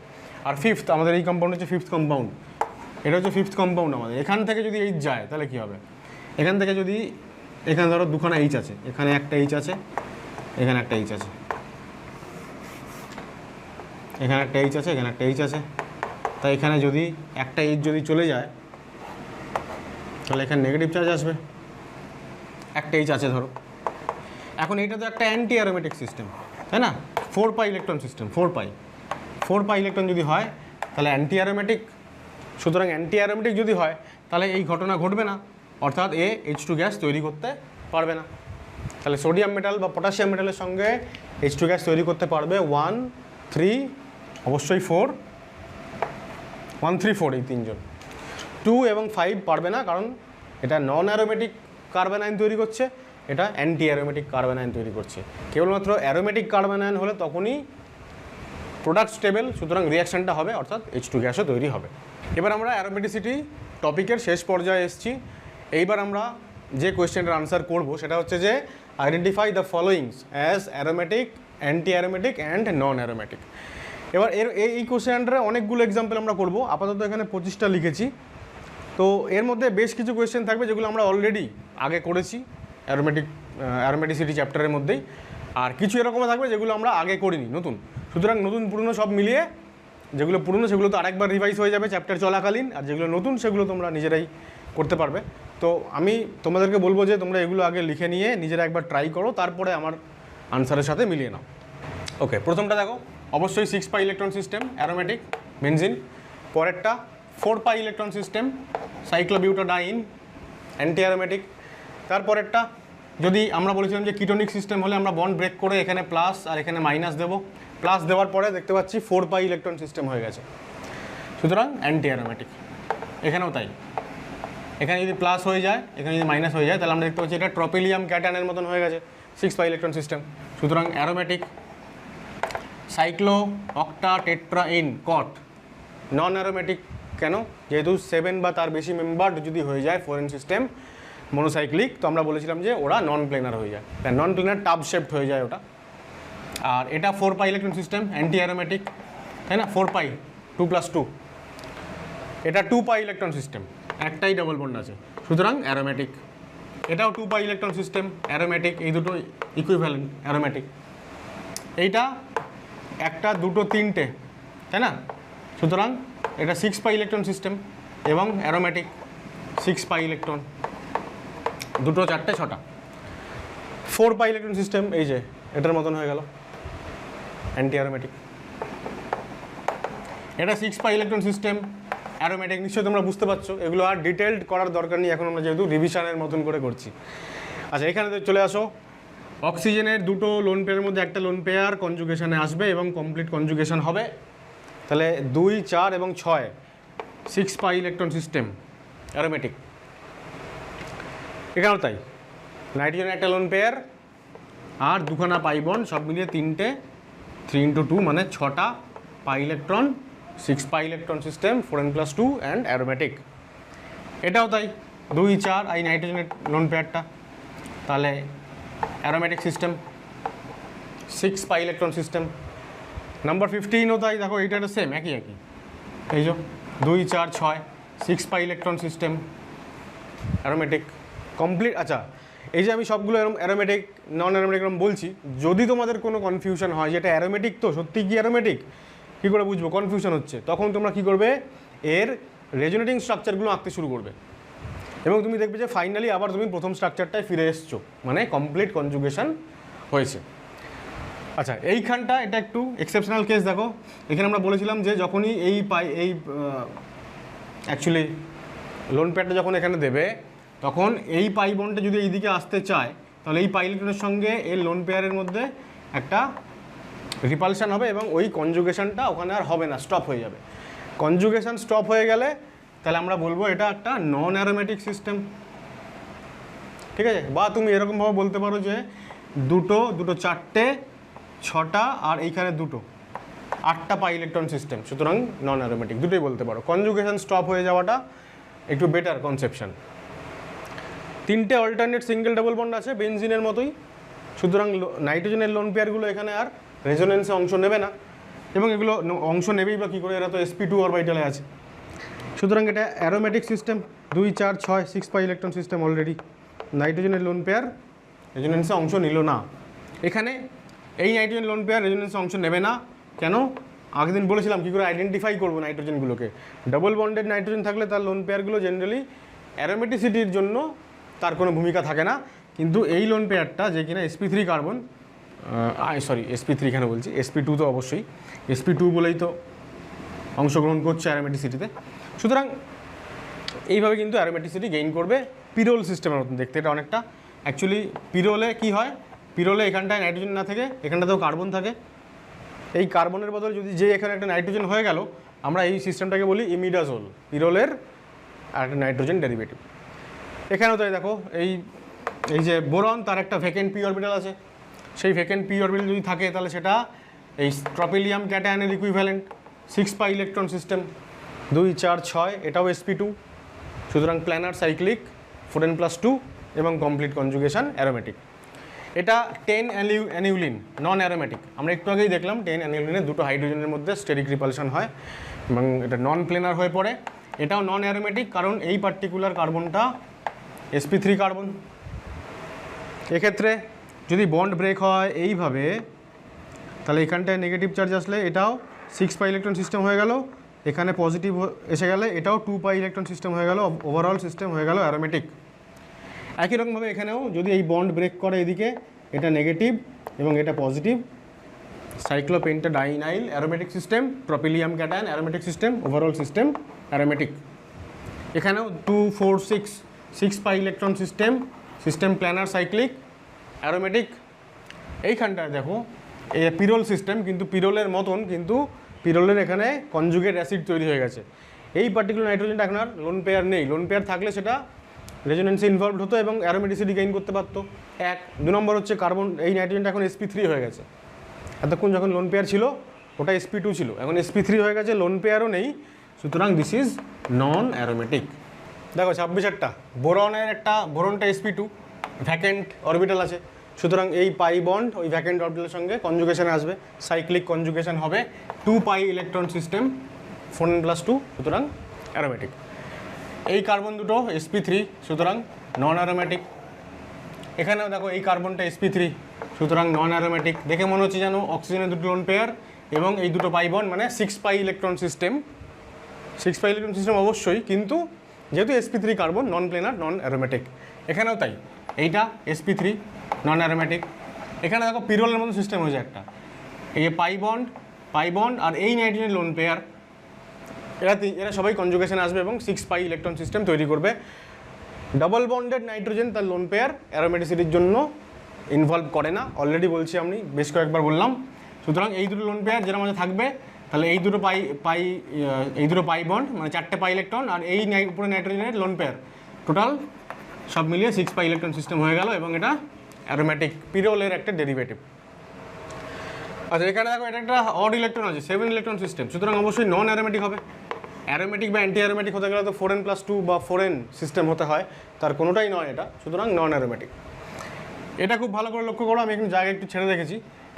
আর ফিফথ, আমাদের এই কম্পাউন্ড হচ্ছে ফিফথ কম্পাউন্ড, এটা হচ্ছে ফিফথ কম্পাউন্ড আমাদের। এখান থেকে যদি H যায় তাহলে কী হবে? এখান থেকে যদি এখানে ধরো দুখানা H আছে, এখানে একটা H আছে, এখানে একটা H আছে, এখানে একটা H আছে, এখানে একটা H আছে, তাই এখানে যদি একটা H যদি চলে যায় তাহলে এখানে নেগেটিভ চার্জ আসবে। একটা H আছে ধরো, এখন এইটা তো একটা অ্যান্টি অ্যারোমেটিক সিস্টেম, তাই না? 4 ইলেকট্রন সিস্টেম, 4 ইলেকট্রন যদি হয় তাহলে অ্যান্টি অ্যারোমেটিক। সুতরাং অ্যান্টি অ্যারোমেটিক যদি হয় তাহলে এই ঘটনা ঘটবে না, অর্থাৎ এ H2 গ্যাস তৈরি করতে পারবে না। তাহলে সোডিয়াম মেটাল বা পটাশিয়াম মেটালের সঙ্গে H2 গ্যাস তৈরি করতে পারবে 1, 3, অবশ্যই 4, 1, 3, 4 এই তিনজন। 2 এবং 5 পারবে না, কারণ এটা নন অ্যারোমেটিক কার্বন আয়ন তৈরি করছে, এটা অ্যান্টি অ্যারোমেটিক কার্বন আয়ন তৈরি করছে। কেবলমাত্র অ্যারোমেটিক কার্বন আয়ন হলে তখনই প্রোডাক্ট স্টেবল, সুতরাং রিয়াকশানটা হবে, অর্থাৎ H2 গ্যাসও তৈরি হবে। এবার আমরা অ্যারোমেটিসিটি টপিকের শেষ পর্যায়ে এসেছি। এইবার আমরা যে কোয়েশ্চেনটার আনসার করব সেটা হচ্ছে যে identify the followings as aromatic, anti aromatic and non aromatic. এবার এই কোয়েশ্চেনটার অনেকগুলো এক্সাম্পল আমরা করব। আপাতত এখানে 25টা লিখেছি। তো এর মধ্যে বেশ কিছু কোয়েশ্চেন থাকবে যেগুলো আমরা অলরেডি আগে করেছি অ্যারোমেটিসিটি চ্যাপ্টারের মধ্যেই, আর কিছু এরকমও থাকবে যেগুলো আমরা আগে করিনি, নতুন। সুতরাং নতুন পুরনো সব মিলিয়ে যেগুলো পুরনো সেগুলো তো আরেকবার রিভাইজ হয়ে যাবে চ্যাপ্টার চলাকালীন, আর যেগুলো নতুন সেগুলো তোমরা নিজেরাই করতে পারবে। তো আমি তোমাদেরকে বলবো যে তোমরা এগুলো আগে লিখে নিয়ে নিজেরা একবার ট্রাই করো, তারপরে আমার আনসারের সাথে মিলিয়ে নাও। ওকে, প্রথমটা দেখো, অবশ্যই 6 pi electron system, aromatic, benzene. পরেরটা 4 pi electron system, cyclobutadiene, anti aromatic. তারপরেরটা যদি আমরা বলেছিলাম যে কিটোনিক সিস্টেম হলে আমরা বন্ড ব্রেক করে এখানে প্লাস আর এখানে মাইনাস দেবো, প্লাস দেওয়ার পরে দেখতে পাচ্ছি 4 পাই ইলেকট্রন সিস্টেম হয়ে গেছে, সুতরাং অ্যান্টি অ্যারোমেটিক। এখানেও তাই, এখানে যদি প্লাস হয়ে যায়, এখানে যদি মাইনাস হয়ে যায়, তাহলে আমরা দেখতে পাচ্ছি এটা ট্রপিলিয়াম ক্যাটায়নের মতন হয়ে গেছে, 6 পাই ইলেকট্রন সিস্টেম, সুতরাং অ্যারোমেটিক। সাইক্লো অক্টা টেট্রাইন কট, নন অ্যারোমেটিক। কেন? যেহেতু 7 বা তার বেশি মেম্বার্ড যদি হয়ে যায় ফরেন সিস্টেম মনোসাইক্লিক, তো আমরা বলেছিলাম যে ওরা নন প্লেনার হয়ে যায়, তাই নন প্লেনার টাব শেপড হয়ে যায় ওটা। আর এটা 4 pi electron system, anti aromatic, তাই না? 4 পাই, 2 + 2। এটা 2 পাই ইলেকট্রন সিস্টেম, একটাই ডবল বন্ড আছে, সুতরাং অ্যারোমেটিক। এটাও 2 পাই ইলেকট্রন সিস্টেম, অ্যারোমেটিক, এই দুটো ইকুইভ্যালেন্ট, অ্যারোমেটিক। এইটা 1, 2, 3টে, তাই না? সুতরাং এটা 6 পাই ইলেকট্রন সিস্টেম এবং অ্যারোমেটিক, 6 পাই ইলেকট্রন, 2, 4, 6টা। 4 পাই ইলেকট্রন সিস্টেম, এই যে এটার মতন হয়ে গেল, অ্যান্টি অ্যারোমেটিক। এটা 6 পাই ইলেকট্রন সিস্টেম, অ্যারোমেটিক। নিশ্চয়ই তোমরা বুঝতে পারছো, এগুলো আর ডিটেলড করার দরকার নেই, এখন আমরা যেহেতু রিভিশনের মতন করে করছি। আচ্ছা, এখানে চলে আসো। অক্সিজেনের দুটো লোন পেয়ারের মধ্যে একটা লোন পেয়ার কনজুগেশনে আসবে এবং কমপ্লিট কনজুগেশন হবে, তাহলে 2, 4 এবং 6, 6 পাই ইলেকট্রন সিস্টেম, অ্যারোমেটিক। এখানেও তাই, নাইট্রোজেনের একটা লোন পেয়ার আর দুখানা পাই বন্ড, সব মিলিয়ে 3টে, 3 × 2 মানে 6টা pi electron, 6 pi electron system, 4n+2 and aromatic. এটাও তাই, 2, 4 এই নাইট্রোজেনের লোন পেয়ারটা, তাহলে aromatic system, 6 pi electron system. Number 15ও তাই, দেখো এইটা সেম, একই এই যে 2, 4, 6, 6 pi electron system, aromatic, complete. আচ্ছা, এই যে আমি সবগুলো এরকম অ্যারোমেটিক নন অ্যারোমেটিক এরকম বলছি, যদি তোমাদের কোনো কনফিউশন হয় যে এটা অ্যারোমেটিক তো সত্যি কি অ্যারোমেটিক, কী করে বুঝবো, কনফিউশন হচ্ছে, তখন তোমরা কী করবে, এর রেজোনেটিং স্ট্রাকচারগুলো আঁকতে শুরু করবে এবং তুমি দেখবে যে ফাইনালি আবার তুমি প্রথম স্ট্রাকচারটায় ফিরে এসছো, মানে কমপ্লিট কনজুগেশন হয়েছে। আচ্ছা, এইখানটা এটা একটু এক্সেপশনাল কেস। দেখো এখানে আমরা বলেছিলাম যে যখনই এই অ্যাকচুয়ালি লোন প্যাডটা যখন এখানে দেবে, তখন এই পাই বন্ডটা যদি এইদিকে আসতে চায়, তাহলে এই পাই ইলেকট্রনের সঙ্গে এর লোন পেয়ারের মধ্যে একটা রিপালশন হবে এবং ওই কনজুগেশনটা ওখানে আর হবে না, স্টপ হয়ে যাবে। কনজুগেশন স্টপ হয়ে গেলে তাহলে আমরা বলবো এটা একটা নন অ্যারোমেটিক সিস্টেম, ঠিক আছে? বা তুমি এরকমভাবে বলতে পারো যে 2, 4টে, 6টা আর এইখানে 2, 8টা পাই ইলেকট্রন সিস্টেম, সুতরাং নন অ্যারোমেটিক, দুটোই বলতে পারো। কনজুগেশন স্টপ হয়ে যাওয়াটা একটু বেটার কনসেপশন। 3টে অল্টারনেট সিঙ্গেল ডাবল বন্ড আছে বেনজিনের মতোই, সুতরাং নাইট্রোজেনের লোন পেয়ারগুলো এখানে আর রেজোনেন্সে অংশ নেবে না, এবং এগুলো অংশ নেবেই বা কী করে, এরা তো sp2 অরবিটালে আছে। সুতরাং এটা aromatic system, 2, 4, 6, 6 pi electron system, already নাইট্রোজেনের লোন পেয়ার রেজোনেন্সে অংশ নিল না। এখানে এই নাইট্রোজেন লোন পেয়ার রেজোনেন্সে অংশ নেবে না, কেন? আগের দিন বলেছিলাম কী করে আইডেন্টিফাই করবো নাইট্রোজেনগুলোকে। ডাবল বন্ডেড নাইট্রোজেন থাকলে তার লোন পেয়ারগুলো জেনারেলি অ্যারোমেটিসিটির জন্য তার কোনো ভূমিকা থাকে না, কিন্তু এই লোন পেয়ারটা যে কিনা sp3 কার্বন, sp3 এখানে বলছি, sp2 তো অবশ্যই, sp2 বলেই তো অংশগ্রহণ করছে অ্যারোমেটিসিটিতে, সুতরাং এইভাবে কিন্তু অ্যারোমেটিসিটি গেইন করবে পিরোল সিস্টেমের মতন দেখতে এটা অনেকটা। অ্যাকচুয়ালি পিরোলে কি হয়, পিরোলে এখানটায় নাইট্রোজেন না থেকে এখানটাতেও কার্বন থাকে। এই কার্বনের বদলে যদি যে এখানে একটা নাইট্রোজেন হয়ে গেল, আমরা এই সিস্টেমটাকে বলি ইমিডাজোল, পিরোলের একটা নাইট্রোজেন ডেরিভেটিভ। এখানেও তাই দেখো, এই যে বোরন, তার একটা ভ্যাকেন্ট পি অরবিটাল আছে। সেই ভ্যাকেন্ট পি অরবিটাল যদি থাকে তাহলে সেটা এই ট্রপিলিয়াম ক্যাটায়নের ইকুইভ্যালেন্ট, 6 পাই ইলেকট্রন সিস্টেম, 2 4 6, এটাও sp2। সুতরাং প্ল্যানার সাইক্লিক 4n+2 এবং কমপ্লিট কনজুগেশন অ্যারোমেটিক। এটা 10 অ্যানিউলিন নন অ্যারোমেটিক। আমরা একটু আগেই দেখলাম 10 অ্যানিউলিনে দুটো হাইড্রোজেনের মধ্যে স্টেরিক রিপালশন হয় এবং এটা নন প্লেনার হয়ে পড়ে। এটাও নন অ্যারোমেটিক, কারণ এই পার্টিকুলার কার্বনটা sp3 কার্বন। এক্ষেত্রে যদি বন্ড ব্রেক হয় এইভাবে, তাহলে এখানটায় নেগেটিভ চার্জ আসলে এটাও 6 পাই ইলেকট্রন সিস্টেম হয়ে গেল, এখানে পজিটিভ এসে গেলে এটাও 2 পাই ইলেকট্রন সিস্টেম হয়ে গেল, ওভারঅল সিস্টেম হয়ে গেল অ্যারোমেটিক। একই রকমভাবে এখানেও যদি এই বন্ড ব্রেক করে এদিকে, এটা নেগেটিভ এবং এটা positive, cyclopentadienyl aromatic system, tropylium cation aromatic system, overall system aromatic. এখানেও 2 4 6 pi electron system, system planar cyclic aromatic. এইখানটায় দেখো এই পিরোল সিস্টেম, কিন্তু পিরোলের মতন, কিন্তু পিরোলের এখানে কনজুগেট অ্যাসিড তৈরি হয়ে গেছে। এই পার্টিকুলার নাইট্রোজেনটা এখন আর লোন পেয়ার নেই। লোন পেয়ার থাকলে সেটা রেজোনেন্সে ইনভলভড হতো এবং অ্যারোমেটিসিটি গেইন করতে পারতো। 2 নম্বর হচ্ছে কার্বন, এই নাইট্রোজেনটা এখন sp3 হয়ে গেছে। এতক্ষণ যখন লোন পেয়ার ছিল ওটা sp2 ছিল, এখন sp3 হয়ে গেছে, লোন পেয়ারও নেই, সুতরাং দিস ইজ নন অ্যারোমেটিক। দেখো 26টা বোরনটা sp2, ভ্যাকেন্ট অরবিটাল আছে, সুতরাং এই পাই বন্ড ওই ভ্যাকেন্ট অরবিটালের সঙ্গে কনজুগেশনে আসবে, সাইক্লিক কনজুগেশন হবে, 2 পাই ইলেকট্রন সিস্টেম, 4n+2, সুতরাং অ্যারোমেটিক। এই কার্বন দুটো sp3, সুতরাং নন অ্যারোমেটিক। এখানেও দেখো এই কার্বনটা sp3, সুতরাং নন অ্যারোমেটিক। দেখে মনে হচ্ছে যেন অক্সিজেনের দুটো লোন পেয়ার এবং এই দুটো পাই বন্ড, মানে 6 pi electron system. 6 pi electron system অবশ্যই, কিন্তু যেহেতু sp3 কার্বন, নন প্লেনার, নন অ্যারোমেটিক। এখানেও তাই, এইটা sp3 নন অ্যারোমেটিক। এখানে দেখো পিরোলের মতো সিস্টেম হয়েছে একটা, এই যে পাই বন্ড আর এই নাইট্রোজেন লোন পেয়ার, এরা সবাই কনজুগেশনে আসবে এবং 6 পাই ইলেকট্রন সিস্টেম তৈরি করবে। ডাবল বন্ডেড নাইট্রোজেন তার লোন পেয়ার অ্যারোমেটিসিটির জন্য ইনভলভ করে না, অলরেডি বলছি, আমি বেশ কয়েকবার বললাম। সুতরাং এই দুটো লোন পেয়ার যেটা মাঝে থাকবে, তাহলে এই দুটো পাই বন্ড, মানে 4টে পাই ইলেকট্রন, আর এই উপরে নাইট্রোজেনের লোন পেয়ার, টোটাল সব মিলিয়ে 6 পাই ইলেকট্রন সিস্টেম হয়ে গেল এবং এটা অ্যারোমেটিক, পিরোলের একটা ডেরিভেটিভ। আচ্ছা, এখানে দেখো এটা একটা অড ইলেকট্রন আছে, 7 ইলেকট্রন সিস্টেম, সুতরাং অবশ্যই নন অ্যারোমেটিক হবে। অ্যারোমেটিক বা অ্যান্টি অ্যারোমেটিক হতে গেলে তো 4n+2 বা 4n সিস্টেম হতে হয়, তার কোনোটাই নয় এটা, সুতরাং নন অ্যারোমেটিক। এটা খুব ভালো করে লক্ষ্য করো, আমি এখানে জায়গা একটু ছেড়ে রেখেছি।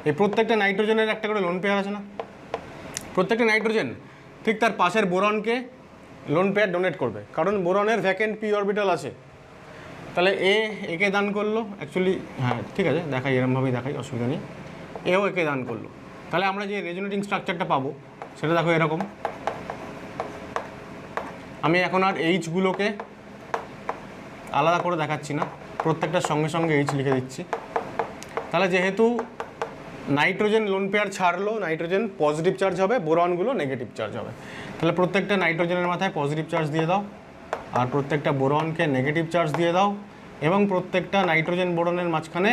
এই প্রত্যেকটা নাইট্রোজেনের একটা করে লোন পেয়ার আছে না, প্রত্যেকটা নাইট্রোজেন ঠিক তার পাশের বোরনকে লোন পেয়ার ডোনেট করবে, কারণ বোরনের ভ্যাকেন্ট পি অরবিটাল আছে। তাহলে একে দান করলো, অ্যাকচুয়ালি হ্যাঁ ঠিক আছে, দেখাই এরমভাবেই দেখাই, অসুবিধা নেই। এও একে দান করলো, তাহলে আমরা যে রেজোনেটিং স্ট্রাকচারটা পাবো সেটা দেখো এরকম। আমি এখন আর এইচগুলোকে আলাদা করে দেখাচ্ছি না, প্রত্যেকটার সঙ্গে সঙ্গে এইচ লিখে দিচ্ছি। তাহলে যেহেতু নাইট্রোজেন লোন পেয়ার ছাড়লো, নাইট্রোজেন পজিটিভ চার্জ হবে, বোরনগুলো নেগেটিভ চার্জ হবে। তাহলে প্রত্যেকটা নাইট্রোজেনের মাথায় পজিটিভ চার্জ দিয়ে দাও, আর প্রত্যেকটা বোরনকে নেগেটিভ চার্জ দিয়ে দাও, এবং প্রত্যেকটা নাইট্রোজেন বোরনের মাঝখানে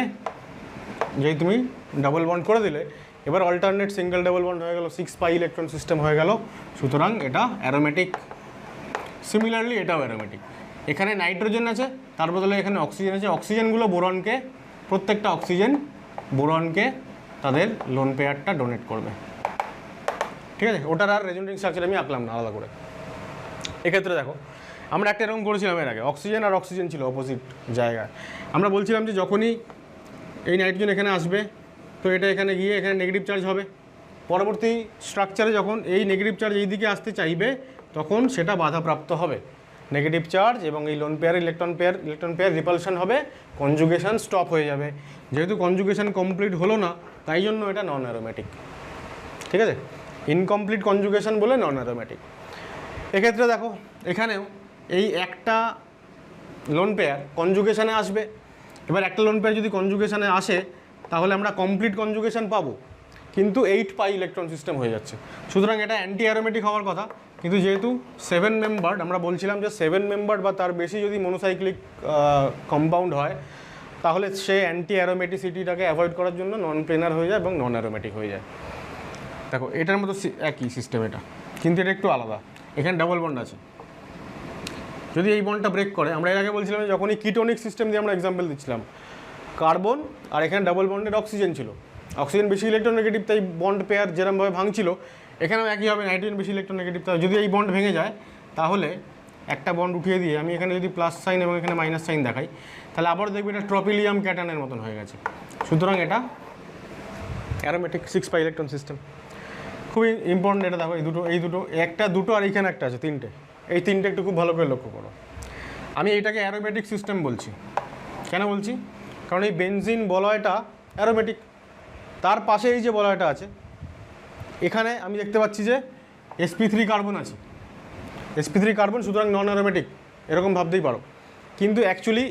যেই তুমি ডাবল বন্ড করে দিলে, এবার অল্টারনেট সিঙ্গেল ডাবল বন্ড হয়ে গেল, 6 পাই ইলেকট্রন সিস্টেম হয়ে গেল, সুতরাং এটা অ্যারোমেটিক। সিমিলারলি এটাও অ্যারোমেটিক। এখানে নাইট্রোজেন আছে, তার বদলে এখানে অক্সিজেন আছে, অক্সিজেনগুলো বোরনকে, প্রত্যেকটা অক্সিজেন বোরনকে তাদের লোন পেয়ারটা ডোনেট করবে, ঠিক আছে। ওটার আর রেজোনেটিং স্ট্রাকচার আমি আঁকলাম না আলাদা করে। এক্ষেত্রে দেখো আমরা একটা এরকম করেছিলাম এর আগে, অক্সিজেন আর অক্সিজেন ছিল অপোজিট জায়গায়। আমরা বলছিলাম যে যখনই এই নাইট্রোজেন এখানে আসবে, তো এটা এখানে গিয়ে এখানে নেগেটিভ চার্জ হবে, পরবর্তী স্ট্রাকচারে যখন এই নেগেটিভ চার্জ এই দিকে আসতে চাইবে তখন সেটা বাধাপ্রাপ্ত হবে, নেগেটিভ চার্জ এবং এই lone pair electron pair repulsion হবে, কনজুগেশন স্টপ হয়ে যাবে। যেহেতু কনজুগেশন কমপ্লিট হলো না, তাই জন্য এটা নন অ্যারোমেটিক, ঠিক আছে। ইনকমপ্লিট কনজুগেশন বলে নন অ্যারোমেটিক। এক্ষেত্রে দেখো এখানেও এই একটা লোন পেয়ার কনজুগেশনে আসবে। এবার একটা লোন পেয়ার যদি কনজুগেশনে আসে তাহলে আমরা কমপ্লিট কনজুগেশন পাবো, কিন্তু 8 পাই ইলেকট্রন সিস্টেম হয়ে যাচ্ছে, সুতরাং এটা অ্যান্টি অ্যারোমেটিক হওয়ার কথা, কিন্তু যেহেতু 7 মেম্বার্ড, আমরা বলছিলাম যে 7 মেম্বার্ড বা তার বেশি যদি মনোসাইক্লিক কম্পাউন্ড হয় তাহলে সে অ্যান্টি অ্যারোমেটিসিটিটাকে অ্যাভয়েড করার জন্য নন প্লেনার হয়ে যায় এবং নন অ্যারোমেটিক হয়ে যায়। দেখো এটার মতো একই সিস্টেম এটা, কিন্তু এটা একটু আলাদা। এখানে ডাবল বন্ড আছে, যদি এই বন্ডটা ব্রেক করে, আমরা এর আগে বলছিলাম যখনই কিটোনিক সিস্টেম দিয়ে আমরা এক্সাম্পল দিচ্ছিলাম, কার্বন আর এখানে ডাবল বন্ডের অক্সিজেন ছিল, অক্সিজেন বেশি ইলেকট্রোনেগেটিভ, তাই বন্ড পেয়ার যেরকমভাবে ভাঙছিল এখানেও একই হবে, নাইট্রোজেন বেশি ইলেকট্রোনেগেটিভ। তাই যদি এই বন্ড ভেঙে যায় তাহলে একটা বন্ড উঠিয়ে দিয়ে আমি এখানে যদি প্লাস সাইন এবং এখানে মাইনাস সাইন দেখাই তাহলে আবার দেখবি এটা ট্রপিলিয়াম ক্যাটানের মতন হয়ে গেছে। সুতরাং এটা অ্যারোমেটিক 6 পাই ইলেকট্রন সিস্টেম। খুবই ইম্পর্টেন্ট এটা। দেখো এই দুটো একটা দুটো আর এইখানে একটা আছে, তিনটে, এই তিনটে একটু খুব ভালো করে লক্ষ্য করো। আমি এইটাকে অ্যারোমেটিক সিস্টেম বলছি। কেন বলছি? কারণ এই বেনজিন বলয়টা অ্যারোমেটিক, তার পাশে এই যে বলয়টা আছে এখানে আমি দেখতে পাচ্ছি যে sp3 কার্বন আছে, sp3 কার্বন, সুতরাং নন অ্যারোমেটিক এরকম ভাবতেই পারো। কিন্তু অ্যাকচুয়ালি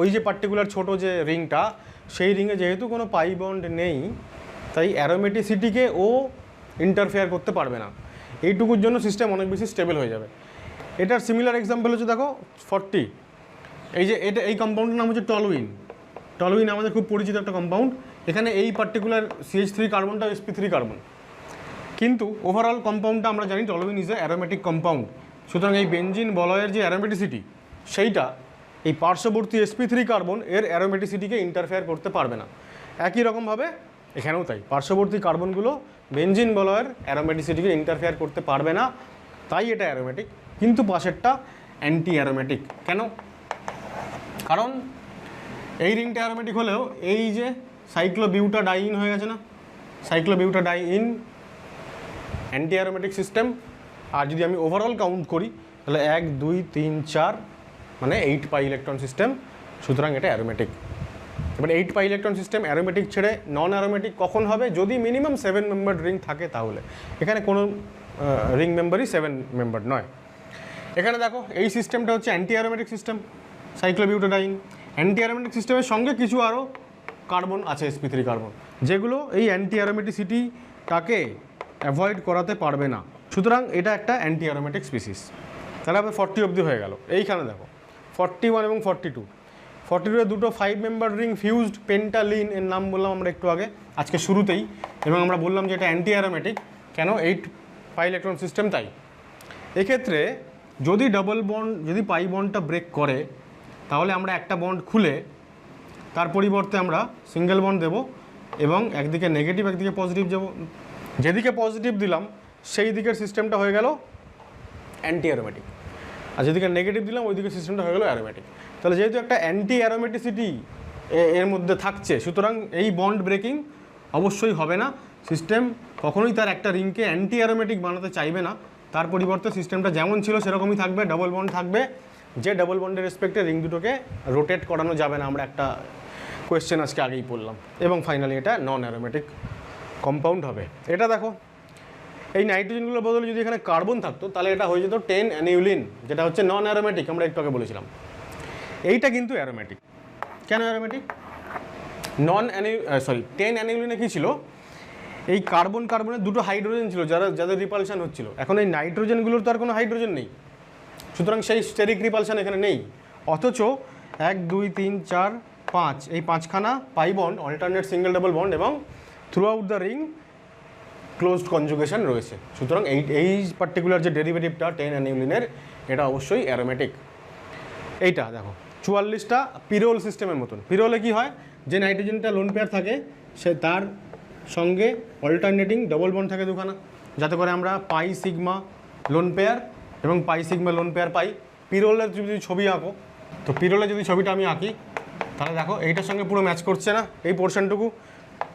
ওই যে পার্টিকুলার ছোট যে রিংটা, সেই রিংয়ে যেহেতু কোনো পাই বন্ড নেই তাই অ্যারোমেটিসিটিকে ও ইন্টারফেয়ার করতে পারবে না। এইটুকুর জন্য সিস্টেম অনেক বেশি স্টেবল হয়ে যাবে। এটার সিমিলার এক্সাম্পল হচ্ছে দেখো 40, এই যে এই কম্পাউন্ডের নাম হচ্ছে টলুইন। টলুইন আমাদের খুব পরিচিত একটা কম্পাউন্ড। এখানে এই পার্টিকুলার CH3 কার্বনটা sp3 কার্বন, কিন্তু ওভারঅল কম্পাউন্ডটা আমরা জানি toluene is a aromatic compound. সুতরাং এই বেনজিন বলয়ের যে অ্যারোমেটিসিটি সেইটা এই পার্শ্ববর্তী sp3 কার্বন এর অ্যারোমেটিসিটিকে ইন্টারফেয়ার করতে পারবে না। একই রকমভাবে এখানেও তাই, পার্শ্ববর্তী কার্বনগুলো বেনজিন বলয়ের অ্যারোমেটিসিটিকে ইন্টারফেয়ার করতে পারবে না, তাই এটা অ্যারোমেটিক। কিন্তু পাশেরটা অ্যান্টি অ্যারোমেটিক। কেন? কারণ এই রিংটা অ্যারোমেটিক হলেও এই যে সাইক্লোবিউটাডাইন হয়ে গেছে না, সাইক্লোবিউটাডাইন অ্যান্টি অ্যারোমেটিক সিস্টেম। আর যদি আমি ওভারঅল কাউন্ট করি তাহলে 1 2 3 4 মানে 8 পাই ইলেকট্রন সিস্টেম। সুতরাং এটা অ্যারোমেটিক। এবার 8 পাই ইলেকট্রন সিস্টেম অ্যারোমেটিক ছেড়ে নন অ্যারোমেটিক কখন হবে? যদি মিনিমাম 7 মেম্বার রিং থাকে তাহলে। এখানে কোনো রিং মেম্বারই 7 মেম্বার নয়। এখানে দেখো এই সিস্টেমটা হচ্ছে anti aromatic system, cyclobutadiene. Anti aromatic সিস্টেমের সঙ্গে কিছু আরও কার্বন আছে sp3 কার্বন, যেগুলো এই অ্যান্টি অ্যারোমেটিসিটিটাকে অ্যাভয়েড করাতে পারবে না। সুতরাং এটা একটা অ্যান্টি অ্যারোমেটিক স্পিসিস। তাহলে আবার 40 অবধি হয়ে গেল। এইখানে দেখো 41 এবং 42, 42 দুটো 5 মেম্বার রিং ফিউজড পেন্টালিন এর নাম বললাম আমরা একটু আগে আজকে শুরুতেই, এবং আমরা বললাম যে এটা অ্যান্টি অ্যারোমেটিক। কেন? 8 পাই ইলেকট্রন সিস্টেম তাই। এক্ষেত্রে যদি ডাবল বন্ড, যদি পাই বন্ডটা ব্রেক করে তাহলে আমরা একটা বন্ড খুলে তার পরিবর্তে আমরা সিঙ্গেল বন্ড দেব এবং একদিকে নেগেটিভ একদিকে পজিটিভ দেবো। যেদিকে পজিটিভ দিলাম সেই দিকের সিস্টেমটা হয়ে গেল অ্যান্টি অ্যারোমেটিক, আর যেদিকে নেগেটিভ দিলাম ওই দিকের সিস্টেমটা হয়ে গেল অ্যারোমেটিক। তাহলে যেহেতু একটা অ্যান্টি অ্যারোমেটিসিটি এর মধ্যে থাকছে, সুতরাং এই বন্ড ব্রেকিং অবশ্যই হবে না। সিস্টেম কখনোই তার একটা রিংকে অ্যান্টি অ্যারোমেটিক বানাতে চাইবে না, তার পরিবর্তে সিস্টেমটা যেমন ছিল সেরকমই থাকবে, ডাবল বন্ড থাকবে। যে ডাবল বন্ডের রেসপেক্টে রিং দুটোকে রোটেট করানো যাবে না, আমরা একটা কোয়েশ্চেন আজকে আগেই পড়লাম। এবং ফাইনালি এটা নন অ্যারোমেটিক কম্পাউন্ড হবে। এটা দেখো এই নাইট্রোজেনগুলোর বদলে যদি এখানে কার্বন থাকতো তাহলে এটা হয়ে যেত 10 অ্যানিউলিন, যেটা হচ্ছে নন অ্যারোমেটিক, আমরা একটু আগে বলেছিলাম। এইটা কিন্তু অ্যারোমেটিক। কেন অ্যারোমেটিক? 10 অ্যানিউলিনে কী ছিল? এই কার্বনের দুটো হাইড্রোজেন ছিল যাদের রিপালশন হচ্ছিল। এখন এই নাইট্রোজেনগুলোর তো আর কোনো হাইড্রোজেন নেই, সুতরাং সেই স্টেরিক রিপালশন এখানে নেই। অথচ 1 2 3 4 5 এই 5খানা pi bond, alternate single double bond এবং throughout the ring closed conjugation রয়েছে। সুতরাং এই পার্টিকুলার যে ডেরিভেটিভটা 10 অ্যানিউলিনের, এটা অবশ্যই অ্যারোমেটিক। এইটা দেখো 44টা পিরোল সিস্টেমের মতন। পিরোলে কি হয়? যে নাইট্রোজেনটা লোন পেয়ার থাকে সে তার সঙ্গে অল্টারনেটিং ডবল বন্ড থাকে দুখানা, যাতে করে আমরা পাই সিগমা লোন পেয়ার এবং pi sigma lone pair pi. পিরোলের যদি ছবি আঁকো, তো পিরোলে যদি ছবিটা আমি আঁকি তাহলে দেখো এইটার সঙ্গে পুরো ম্যাচ করছে না এই পোর্শনটুকু?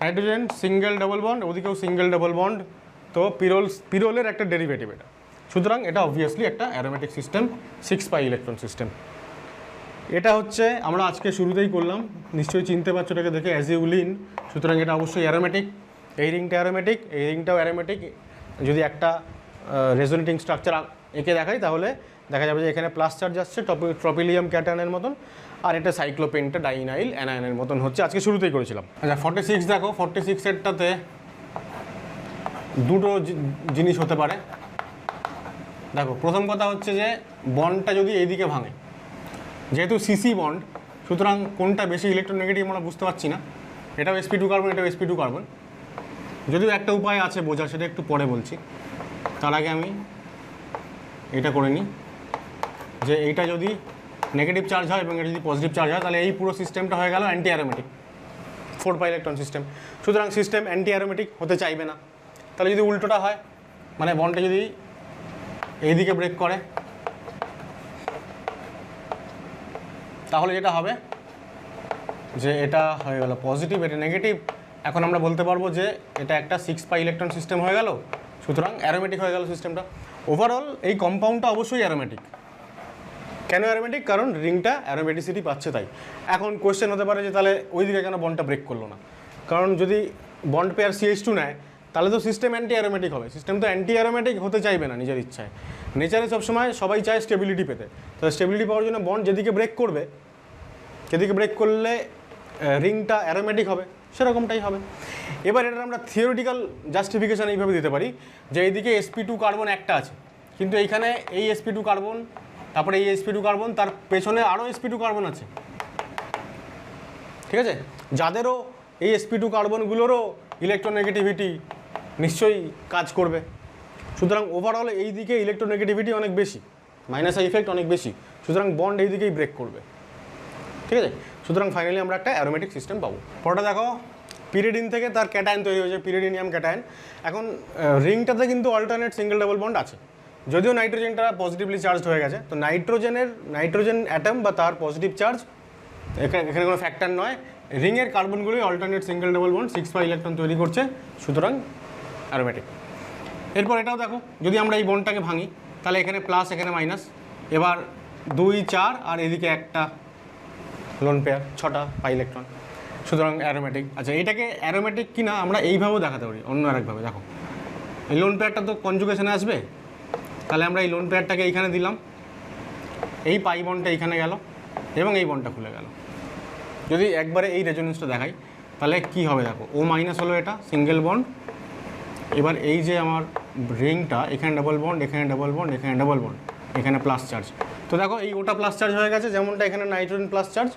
নাইট্রোজেন সিঙ্গেল ডাবল বন্ড, ওদিকেও সিঙ্গেল ডাবল বন্ড, তো পিরোলের একটা ডেরিভেটিভ এটা। সুতরাং এটা অবভিয়াসলি একটা aromatic system, 6 pi electron system. এটা হচ্ছে আমরা আজকে শুরুতেই করলাম, নিশ্চয়ই চিনতে পারছো এটাকে দেখে, অ্যাজিউলিন। সুতরাং এটা অবশ্যই অ্যারোমেটিক। এই রিংটা অ্যারোমেটিক, এই রিংটাও অ্যারোমেটিক। যদি একটা রেজোনেটিং স্ট্রাকচার এঁকে দেখাই তাহলে দেখা যাবে যে এখানে প্লাস চার্জ আসছে ট্রপিলিয়াম ক্যাটায়নের মতন, আর এটা সাইক্লোপেন্টা ডাইনাইল অ্যানায়নের মতন হচ্ছে, আজকে শুরুতেই করেছিলাম। আচ্ছা 46 দেখো, 46 এরটাতে দুটো জিনিস হতে পারে। দেখো প্রথম কথা হচ্ছে যে বন্ডটা যদি এইদিকে ভাঙে, যেহেতু সিসি বন্ড, সুতরাং কোনটা বেশি ইলেকট্রোনেগেটিভ আমরা বুঝতে পারছি না। এটাও sp2 কার্বন, এটাও sp2 কার্বন। যদিও একটা উপায় আছে বোঝার, সেটা একটু পরে বলছি। তার আগে আমি এটা করে নিই যে এইটা যদি নেগেটিভ চার্জ হয় এবং এটা যদি পজিটিভ চার্জ হয়, তাহলে এই পুরো সিস্টেমটা হয়ে গেল anti aromatic 4 pi electron system. সুতরাং সিস্টেম অ্যান্টি অ্যারোমেটিক হতে চাইবে না। তাহলে যদি উল্টোটা হয়, মানে বন্ডটা যদি এইদিকে ব্রেক করে, তাহলে যেটা হবে যে এটা হয়ে গেল পজিটিভ, এটা নেগেটিভ। এখন আমরা বলতে পারবো যে এটা একটা 6 পাই ইলেকট্রন সিস্টেম হয়ে গেল, সুতরাং অ্যারোমেটিক হয়ে গেল সিস্টেমটা। ওভারঅল এই কম্পাউন্ডটা অবশ্যই অ্যারোমেটিক। কেন অ্যারোমেটিক? কারণ রিংটা অ্যারোমেটিসিটি পাচ্ছে তাই। এখন কোয়েশ্চেন হতে পারে যে তাহলে ওইদিকে কেন বন্ডটা ব্রেক করলো না? কারণ যদি বন্ড পেয়ার CH2 নেয়, তাহলে তো সিস্টেম অ্যান্টি অ্যারোমেটিক হবে। সিস্টেম তো অ্যান্টি অ্যারোমেটিক হতে চাইবে না নিজের ইচ্ছায়। নেচারে সবসময় সবাই চায় স্টেবিলিটি পেতে। তাহলে স্টেবিলিটি পাওয়ার জন্য বন্ড যেদিকে ব্রেক করবে, যেদিকে ব্রেক করলে রিংটা অ্যারোমেটিক হবে, সেরকমটাই হবে। এবার এটার আমরা থিওরিটিক্যাল জাস্টিফিকেশান এইভাবে দিতে পারি যে এইদিকে sp2 কার্বন একটা আছে, কিন্তু এইখানে এই sp2 কার্বন, তারপরে এই sp2 কার্বন, তার পেছনে আরও sp2 কার্বন আছে, ঠিক আছে? যাদেরও এই sp2 কার্বনগুলোরও ইলেকট্রোনেগেটিভিটি নিশ্চয়ই কাজ করবে। সুতরাং ওভারঅল এই দিকে ইলেকট্রোনেগেটিভিটি অনেক বেশি, মাইনাস ইফেক্ট অনেক বেশি, সুতরাং বন্ড এই দিকেই ব্রেক করবে, ঠিক আছে? সুতরাং ফাইনালি আমরা একটা অ্যারোমেটিক সিস্টেম পাবো। পরটা দেখো, পিরিডিন থেকে তার ক্যাটায়ন তৈরি হয়েছে, পিরিডিনিয়াম ক্যাটায়ন। এখন রিংটাতে কিন্তু অল্টারনেট সিঙ্গেল ডাবল বন্ড আছে, যদিও নাইট্রোজেনটা পজিটিভলি চার্জড হয়ে গেছে। তো নাইট্রোজেন অ্যাটম বা তার পজিটিভ চার্জ এখানে কোনো ফ্যাক্টর নয়। রিংয়ের কার্বনগুলোই alternate single double bond 6 pi electron তৈরি করছে, সুতরাং অ্যারোমেটিক। এরপর এটাও দেখো, যদি আমরা এই বন্ডটাকে ভাঙি, তাহলে এখানে প্লাস, এখানে মাইনাস, এবার 2, 4 আর এদিকে একটা লোন পেয়ার, 6টা পাই ইলেকট্রন, সুতরাং অ্যারোমেটিক। আচ্ছা, এটাকে অ্যারোমেটিক কি না আমরা এইভাবেও দেখাতে পারি, অন্য আরেকভাবে। দেখো, এই লোন পেয়ারটা তো কনজুগেশনে আসবে, তাহলে আমরা এই লোন পেয়ারটাকে এইখানে দিলাম, এই পাই বন্ডটা এইখানে গেল এবং এই বন্ডটা খুলে গেল। যদি একবারে এই রেজোনেন্সটা দেখাই, তাহলে কি হবে দেখো, ও মাইনাস হলো এটা সিঙ্গেল বন্ড। এবার এই যে আমার রিংটা, এখানে ডাবল বন্ড, এখানে ডাবল বন্ড, এখানে ডাবল বন্ড, এখানে প্লাস চার্জ। তো দেখো এই ওটা প্লাস চার্জ হয়ে গেছে, যেমনটা এখানে নাইট্রোজেন প্লাস চার্জ,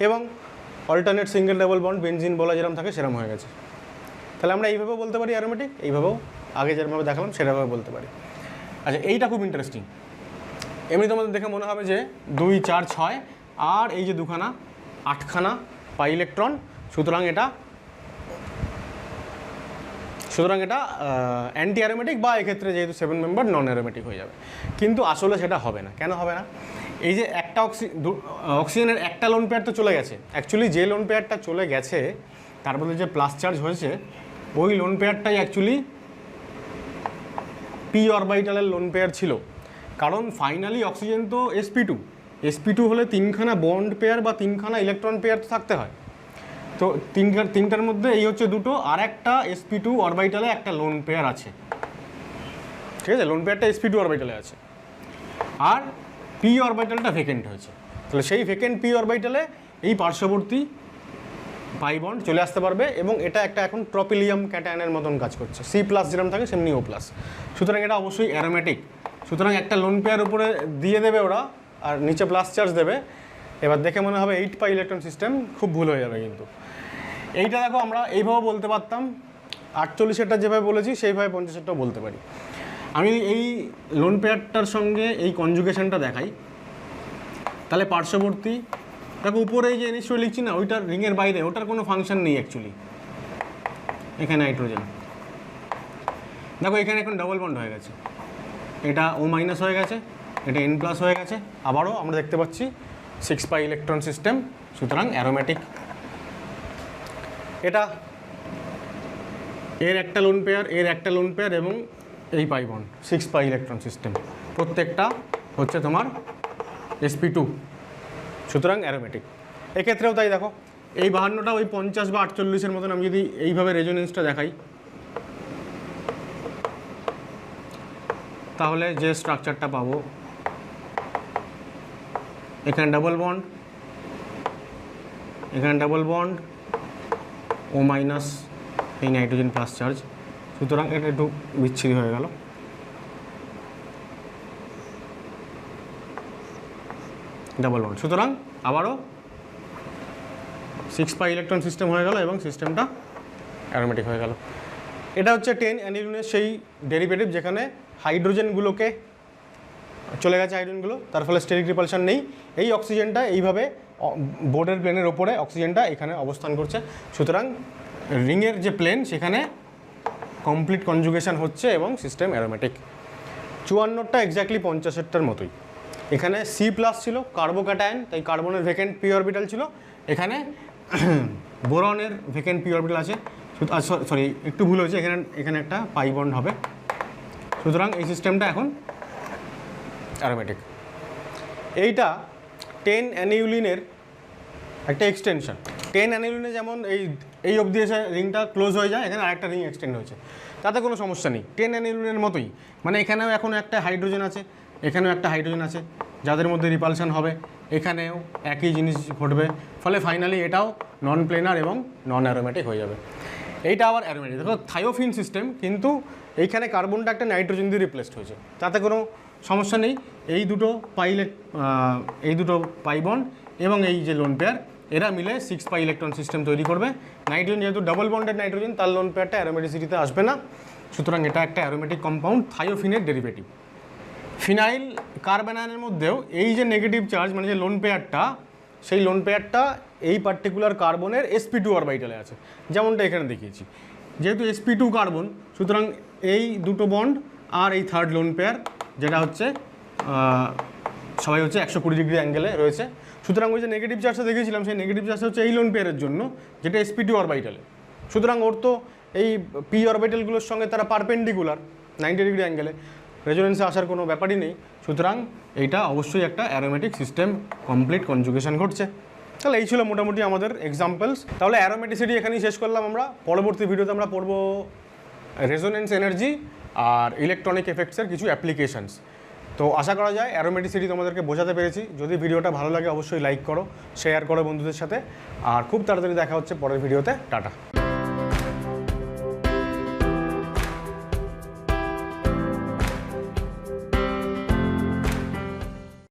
এবং alternate single double bond benzene বলা যেরকম থাকে সেরকম হয়ে গেছে। তাহলে আমরা এইভাবেও বলতে পারি অ্যারোমেটিক, এইভাবেও আগে যেরকমভাবে দেখালাম সেরকমভাবে বলতে পারি। আচ্ছা, এইটা খুব ইন্টারেস্টিং। এমনি তোমাদের দেখে মনে হবে যে 2, 4, 6 আর এই যে 2খানা 8খানা পাই ইলেকট্রন, সুতরাং এটা অ্যান্টি অ্যারোমেটিক, বা এক্ষেত্রে যেহেতু 7 মেম্বার নন অ্যারোমেটিক হয়ে যাবে। কিন্তু আসলে সেটা হবে না। কেন হবে না? এই যে একটা অক্সিজেনের একটা লোন পেয়ার তো চলে গেছে। অ্যাকচুয়ালি যে লোন পেয়ারটা চলে গেছে, তার বদলে যে প্লাস চার্জ হয়েছে, ওই লোন পেয়ারটাই অ্যাকচুয়ালি পি অরবাইটালের লোন পেয়ার ছিল। কারণ ফাইনালি অক্সিজেন তো sp2 হলে 3খানা বন্ড পেয়ার বা 3খানা ইলেকট্রন পেয়ার তো থাকতে হয়। তো তিনটার মধ্যে এই হচ্ছে 2টো, আর একটা sp2 অরবাইটালে একটা লোন পেয়ার আছে, ঠিক আছে? লোন পেয়ারটা sp2 অরবাইটালে আছে, আর পি অরবাইটালটা ভেকেন্ট হয়েছে। তাহলে সেই ভেকেন্ট পি অরবাইটালে এই পার্শ্ববর্তী পাই বন্ড চলে আসতে পারবে, এবং এটা একটা এখন ট্রপিলিয়াম ক্যাটায়নের মতন কাজ করছে। C+ যেরকম থাকে সেমনি O+, সুতরাং এটা অবশ্যই অ্যারোমেটিক। সুতরাং একটা লোন পেয়ার উপরে দিয়ে দেবে ওরা, আর নিচে প্লাস চার্জ দেবে। এবার দেখে মনে হবে 8 পাই ইলেকট্রন সিস্টেম, খুব ভুল হয়ে যাবে। কিন্তু এইটা দেখো আমরা এইভাবে বলতে পারতাম, 48-এরটা যেভাবে বলেছি সেইভাবে 50-এরটাও বলতে পারি। আমি এই লোন পেয়ারটার সঙ্গে এই কনজুগেশনটা দেখাই, তাহলে পার্শ্ববর্তী দেখো উপরে যে নিশ্চয়ই লিখছি না, ওইটার রিংয়ের বাইরে, ওটার কোনো ফাংশন নেই অ্যাকচুয়ালি। এখানে নাইট্রোজেন দেখো, এখানে এখন ডাবল বন্ড হয়ে গেছে, এটা O- হয়ে গেছে, এটা N+ হয়ে গেছে, আবারও আমরা দেখতে পাচ্ছি 6 পাই ইলেকট্রন সিস্টেম, সুতরাং অ্যারোমেটিক। এটা এর একটা লোন পেয়ার, এর একটা লোন পেয়ার, এবং এই pi bond 6 pi electron system, প্রত্যেকটা হচ্ছে তোমার sp2, সুতরাং অ্যারোমেটিক। এক্ষেত্রেও তাই দেখো, এই 52টা ওই 50 বা 48-এর মতন। আমি যদি এইভাবে রেজোনেন্সটা দেখাই, তাহলে যে স্ট্রাকচারটা পাবো, এখানে ডাবল বন্ড, এখানে ডাবল বন্ড, O-, এই নাইট্রোজেন প্লাস চার্জ, সুতরাং এটা একটু বিচ্ছিরি হয়ে গেল। Double bond. সুতরাং আবারও 6 পাই ইলেকট্রন সিস্টেম হয়ে গেল এবং সিস্টেমটা অ্যারোমেটিক হয়ে গেল। এটা হচ্ছে 10 অ্যানিলিনের সেই ডেরিভেটিভ যেখানে হাইড্রোজেনগুলোকে চলে গেছে, হাইড্রোজেনগুলো, তার ফলে স্টেরিক রিপালশন নেই। এই অক্সিজেনটা এইভাবে বোর্ডের প্লেনের ওপরে অক্সিজেনটা এখানে অবস্থান করছে। সুতরাং রিংয়ের যে প্লেন সেখানে কমপ্লিট কনজুগেশন হচ্ছে এবং সিস্টেম অ্যারোমেটিক। 54টা এক্স্যাক্টলি 50-এরটার মতোই। এখানে সি প্লাস ছিল কার্বোক্যাটায়ন, তাই কার্বনের ভেকেন্ট পি অরবিটাল ছিল। এখানে বোরনের ভেকেন্ট পি অরবিটাল আছে। সরি একটু ভুল হয়েছে, এখানে একটা পাই বন্ড হবে। সুতরাং এই সিস্টেমটা এখন অ্যারোমেটিক। এইটা 10 অ্যানিউলিনের একটা এক্সটেনশন। 10 অ্যানিউলিনে যেমন এই অবধি এসে রিংটা ক্লোজ হয়ে যায়, এখানে আরেকটা রিং এক্সটেন্ড হয়েছে, তাতে কোনো সমস্যা নেই। 10 অ্যানিউলিনের মতোই, মানে এখানেও এখন একটা হাইড্রোজেন আছে, এখানেও একটা হাইড্রোজেন আছে, যাদের মধ্যে রিপালশন হবে, এখানেও একই জিনিস ঘটবে। ফলে ফাইনালি এটাও নন প্লেনার এবং নন অ্যারোমেটিক হয়ে যাবে। এইটা আবার অ্যারোমেটিক। দেখো থায়োফিন সিস্টেম, কিন্তু এইখানে কার্বনটা একটা নাইট্রোজেন দিয়ে রিপ্লেসড হয়েছে, তাতে কোনো সমস্যা নেই। এই দুটো পাই বন্ড এবং এই যে লোন পেয়ার, এরা মিলে 6 পাই ইলেকট্রন সিস্টেম তৈরি করবে। নাইট্রোজেন যেহেতু ডাবল বন্ডেড নাইট্রোজেন, তার লোন পেয়ারটা অ্যারোমেটিসিটিতে আসবে না। সুতরাং এটা একটা অ্যারোমেটিক কম্পাউন্ড, থায়োফিনের ডেরিভেটিভ। ফিনাইল কার্বনায়নের মধ্যেও এই যে নেগেটিভ চার্জ, মানে যে লোন পেয়ারটা, সেই লোন পেয়ারটা এই পার্টিকুলার কার্বনের sp2 অরবিটালে আছে, যেমনটা এখানে দেখিয়েছি। যেহেতু sp2 কার্বন, সুতরাং এই দুটো বন্ড আর এই থার্ড লোন পেয়ার, যেটা হচ্ছে সবাই হচ্ছে 120 ডিগ্রি অ্যাঙ্গেলে রয়েছে। সুতরাং ওই যে নেগেটিভ চার্জটা দেখিয়েছিলাম, সেই নেগেটিভ চার্জটা হচ্ছে এই লোন পেয়ারের জন্য, যেটা sp2 অরবিটালে। সুতরাং ওর তো এই পি অরবিটালগুলোর সঙ্গে তারা পারপেন্ডিকুলার 90 ডিগ্রি অ্যাঙ্গেলে, রেজোনেন্সে আসার কোনো ব্যাপারই নেই। সুতরাং এইটা অবশ্যই একটা অ্যারোমেটিক সিস্টেম, কমপ্লিট কনজুগেশন ঘটছে। তাহলে এই ছিল মোটামুটি আমাদের এক্সাম্পলস। তাহলে অ্যারোমেটিসিটি এখানেই শেষ করলাম আমরা। পরবর্তী ভিডিওতে আমরা পড়বো রেজোনেন্স এনার্জি আর ইলেকট্রনিক এফেক্টসের কিছু অ্যাপ্লিকেশনস। তো আশা করা যায় অ্যারোমেটিসিটি তোমাদেরকে বোঝাতে পেরেছি। যদি ভিডিওটা ভালো লাগে অবশ্যই লাইক করো, শেয়ার করো বন্ধুদের সাথে। আর খুব তাড়াতাড়ি দেখা হচ্ছে পরের ভিডিওতে। টাটা।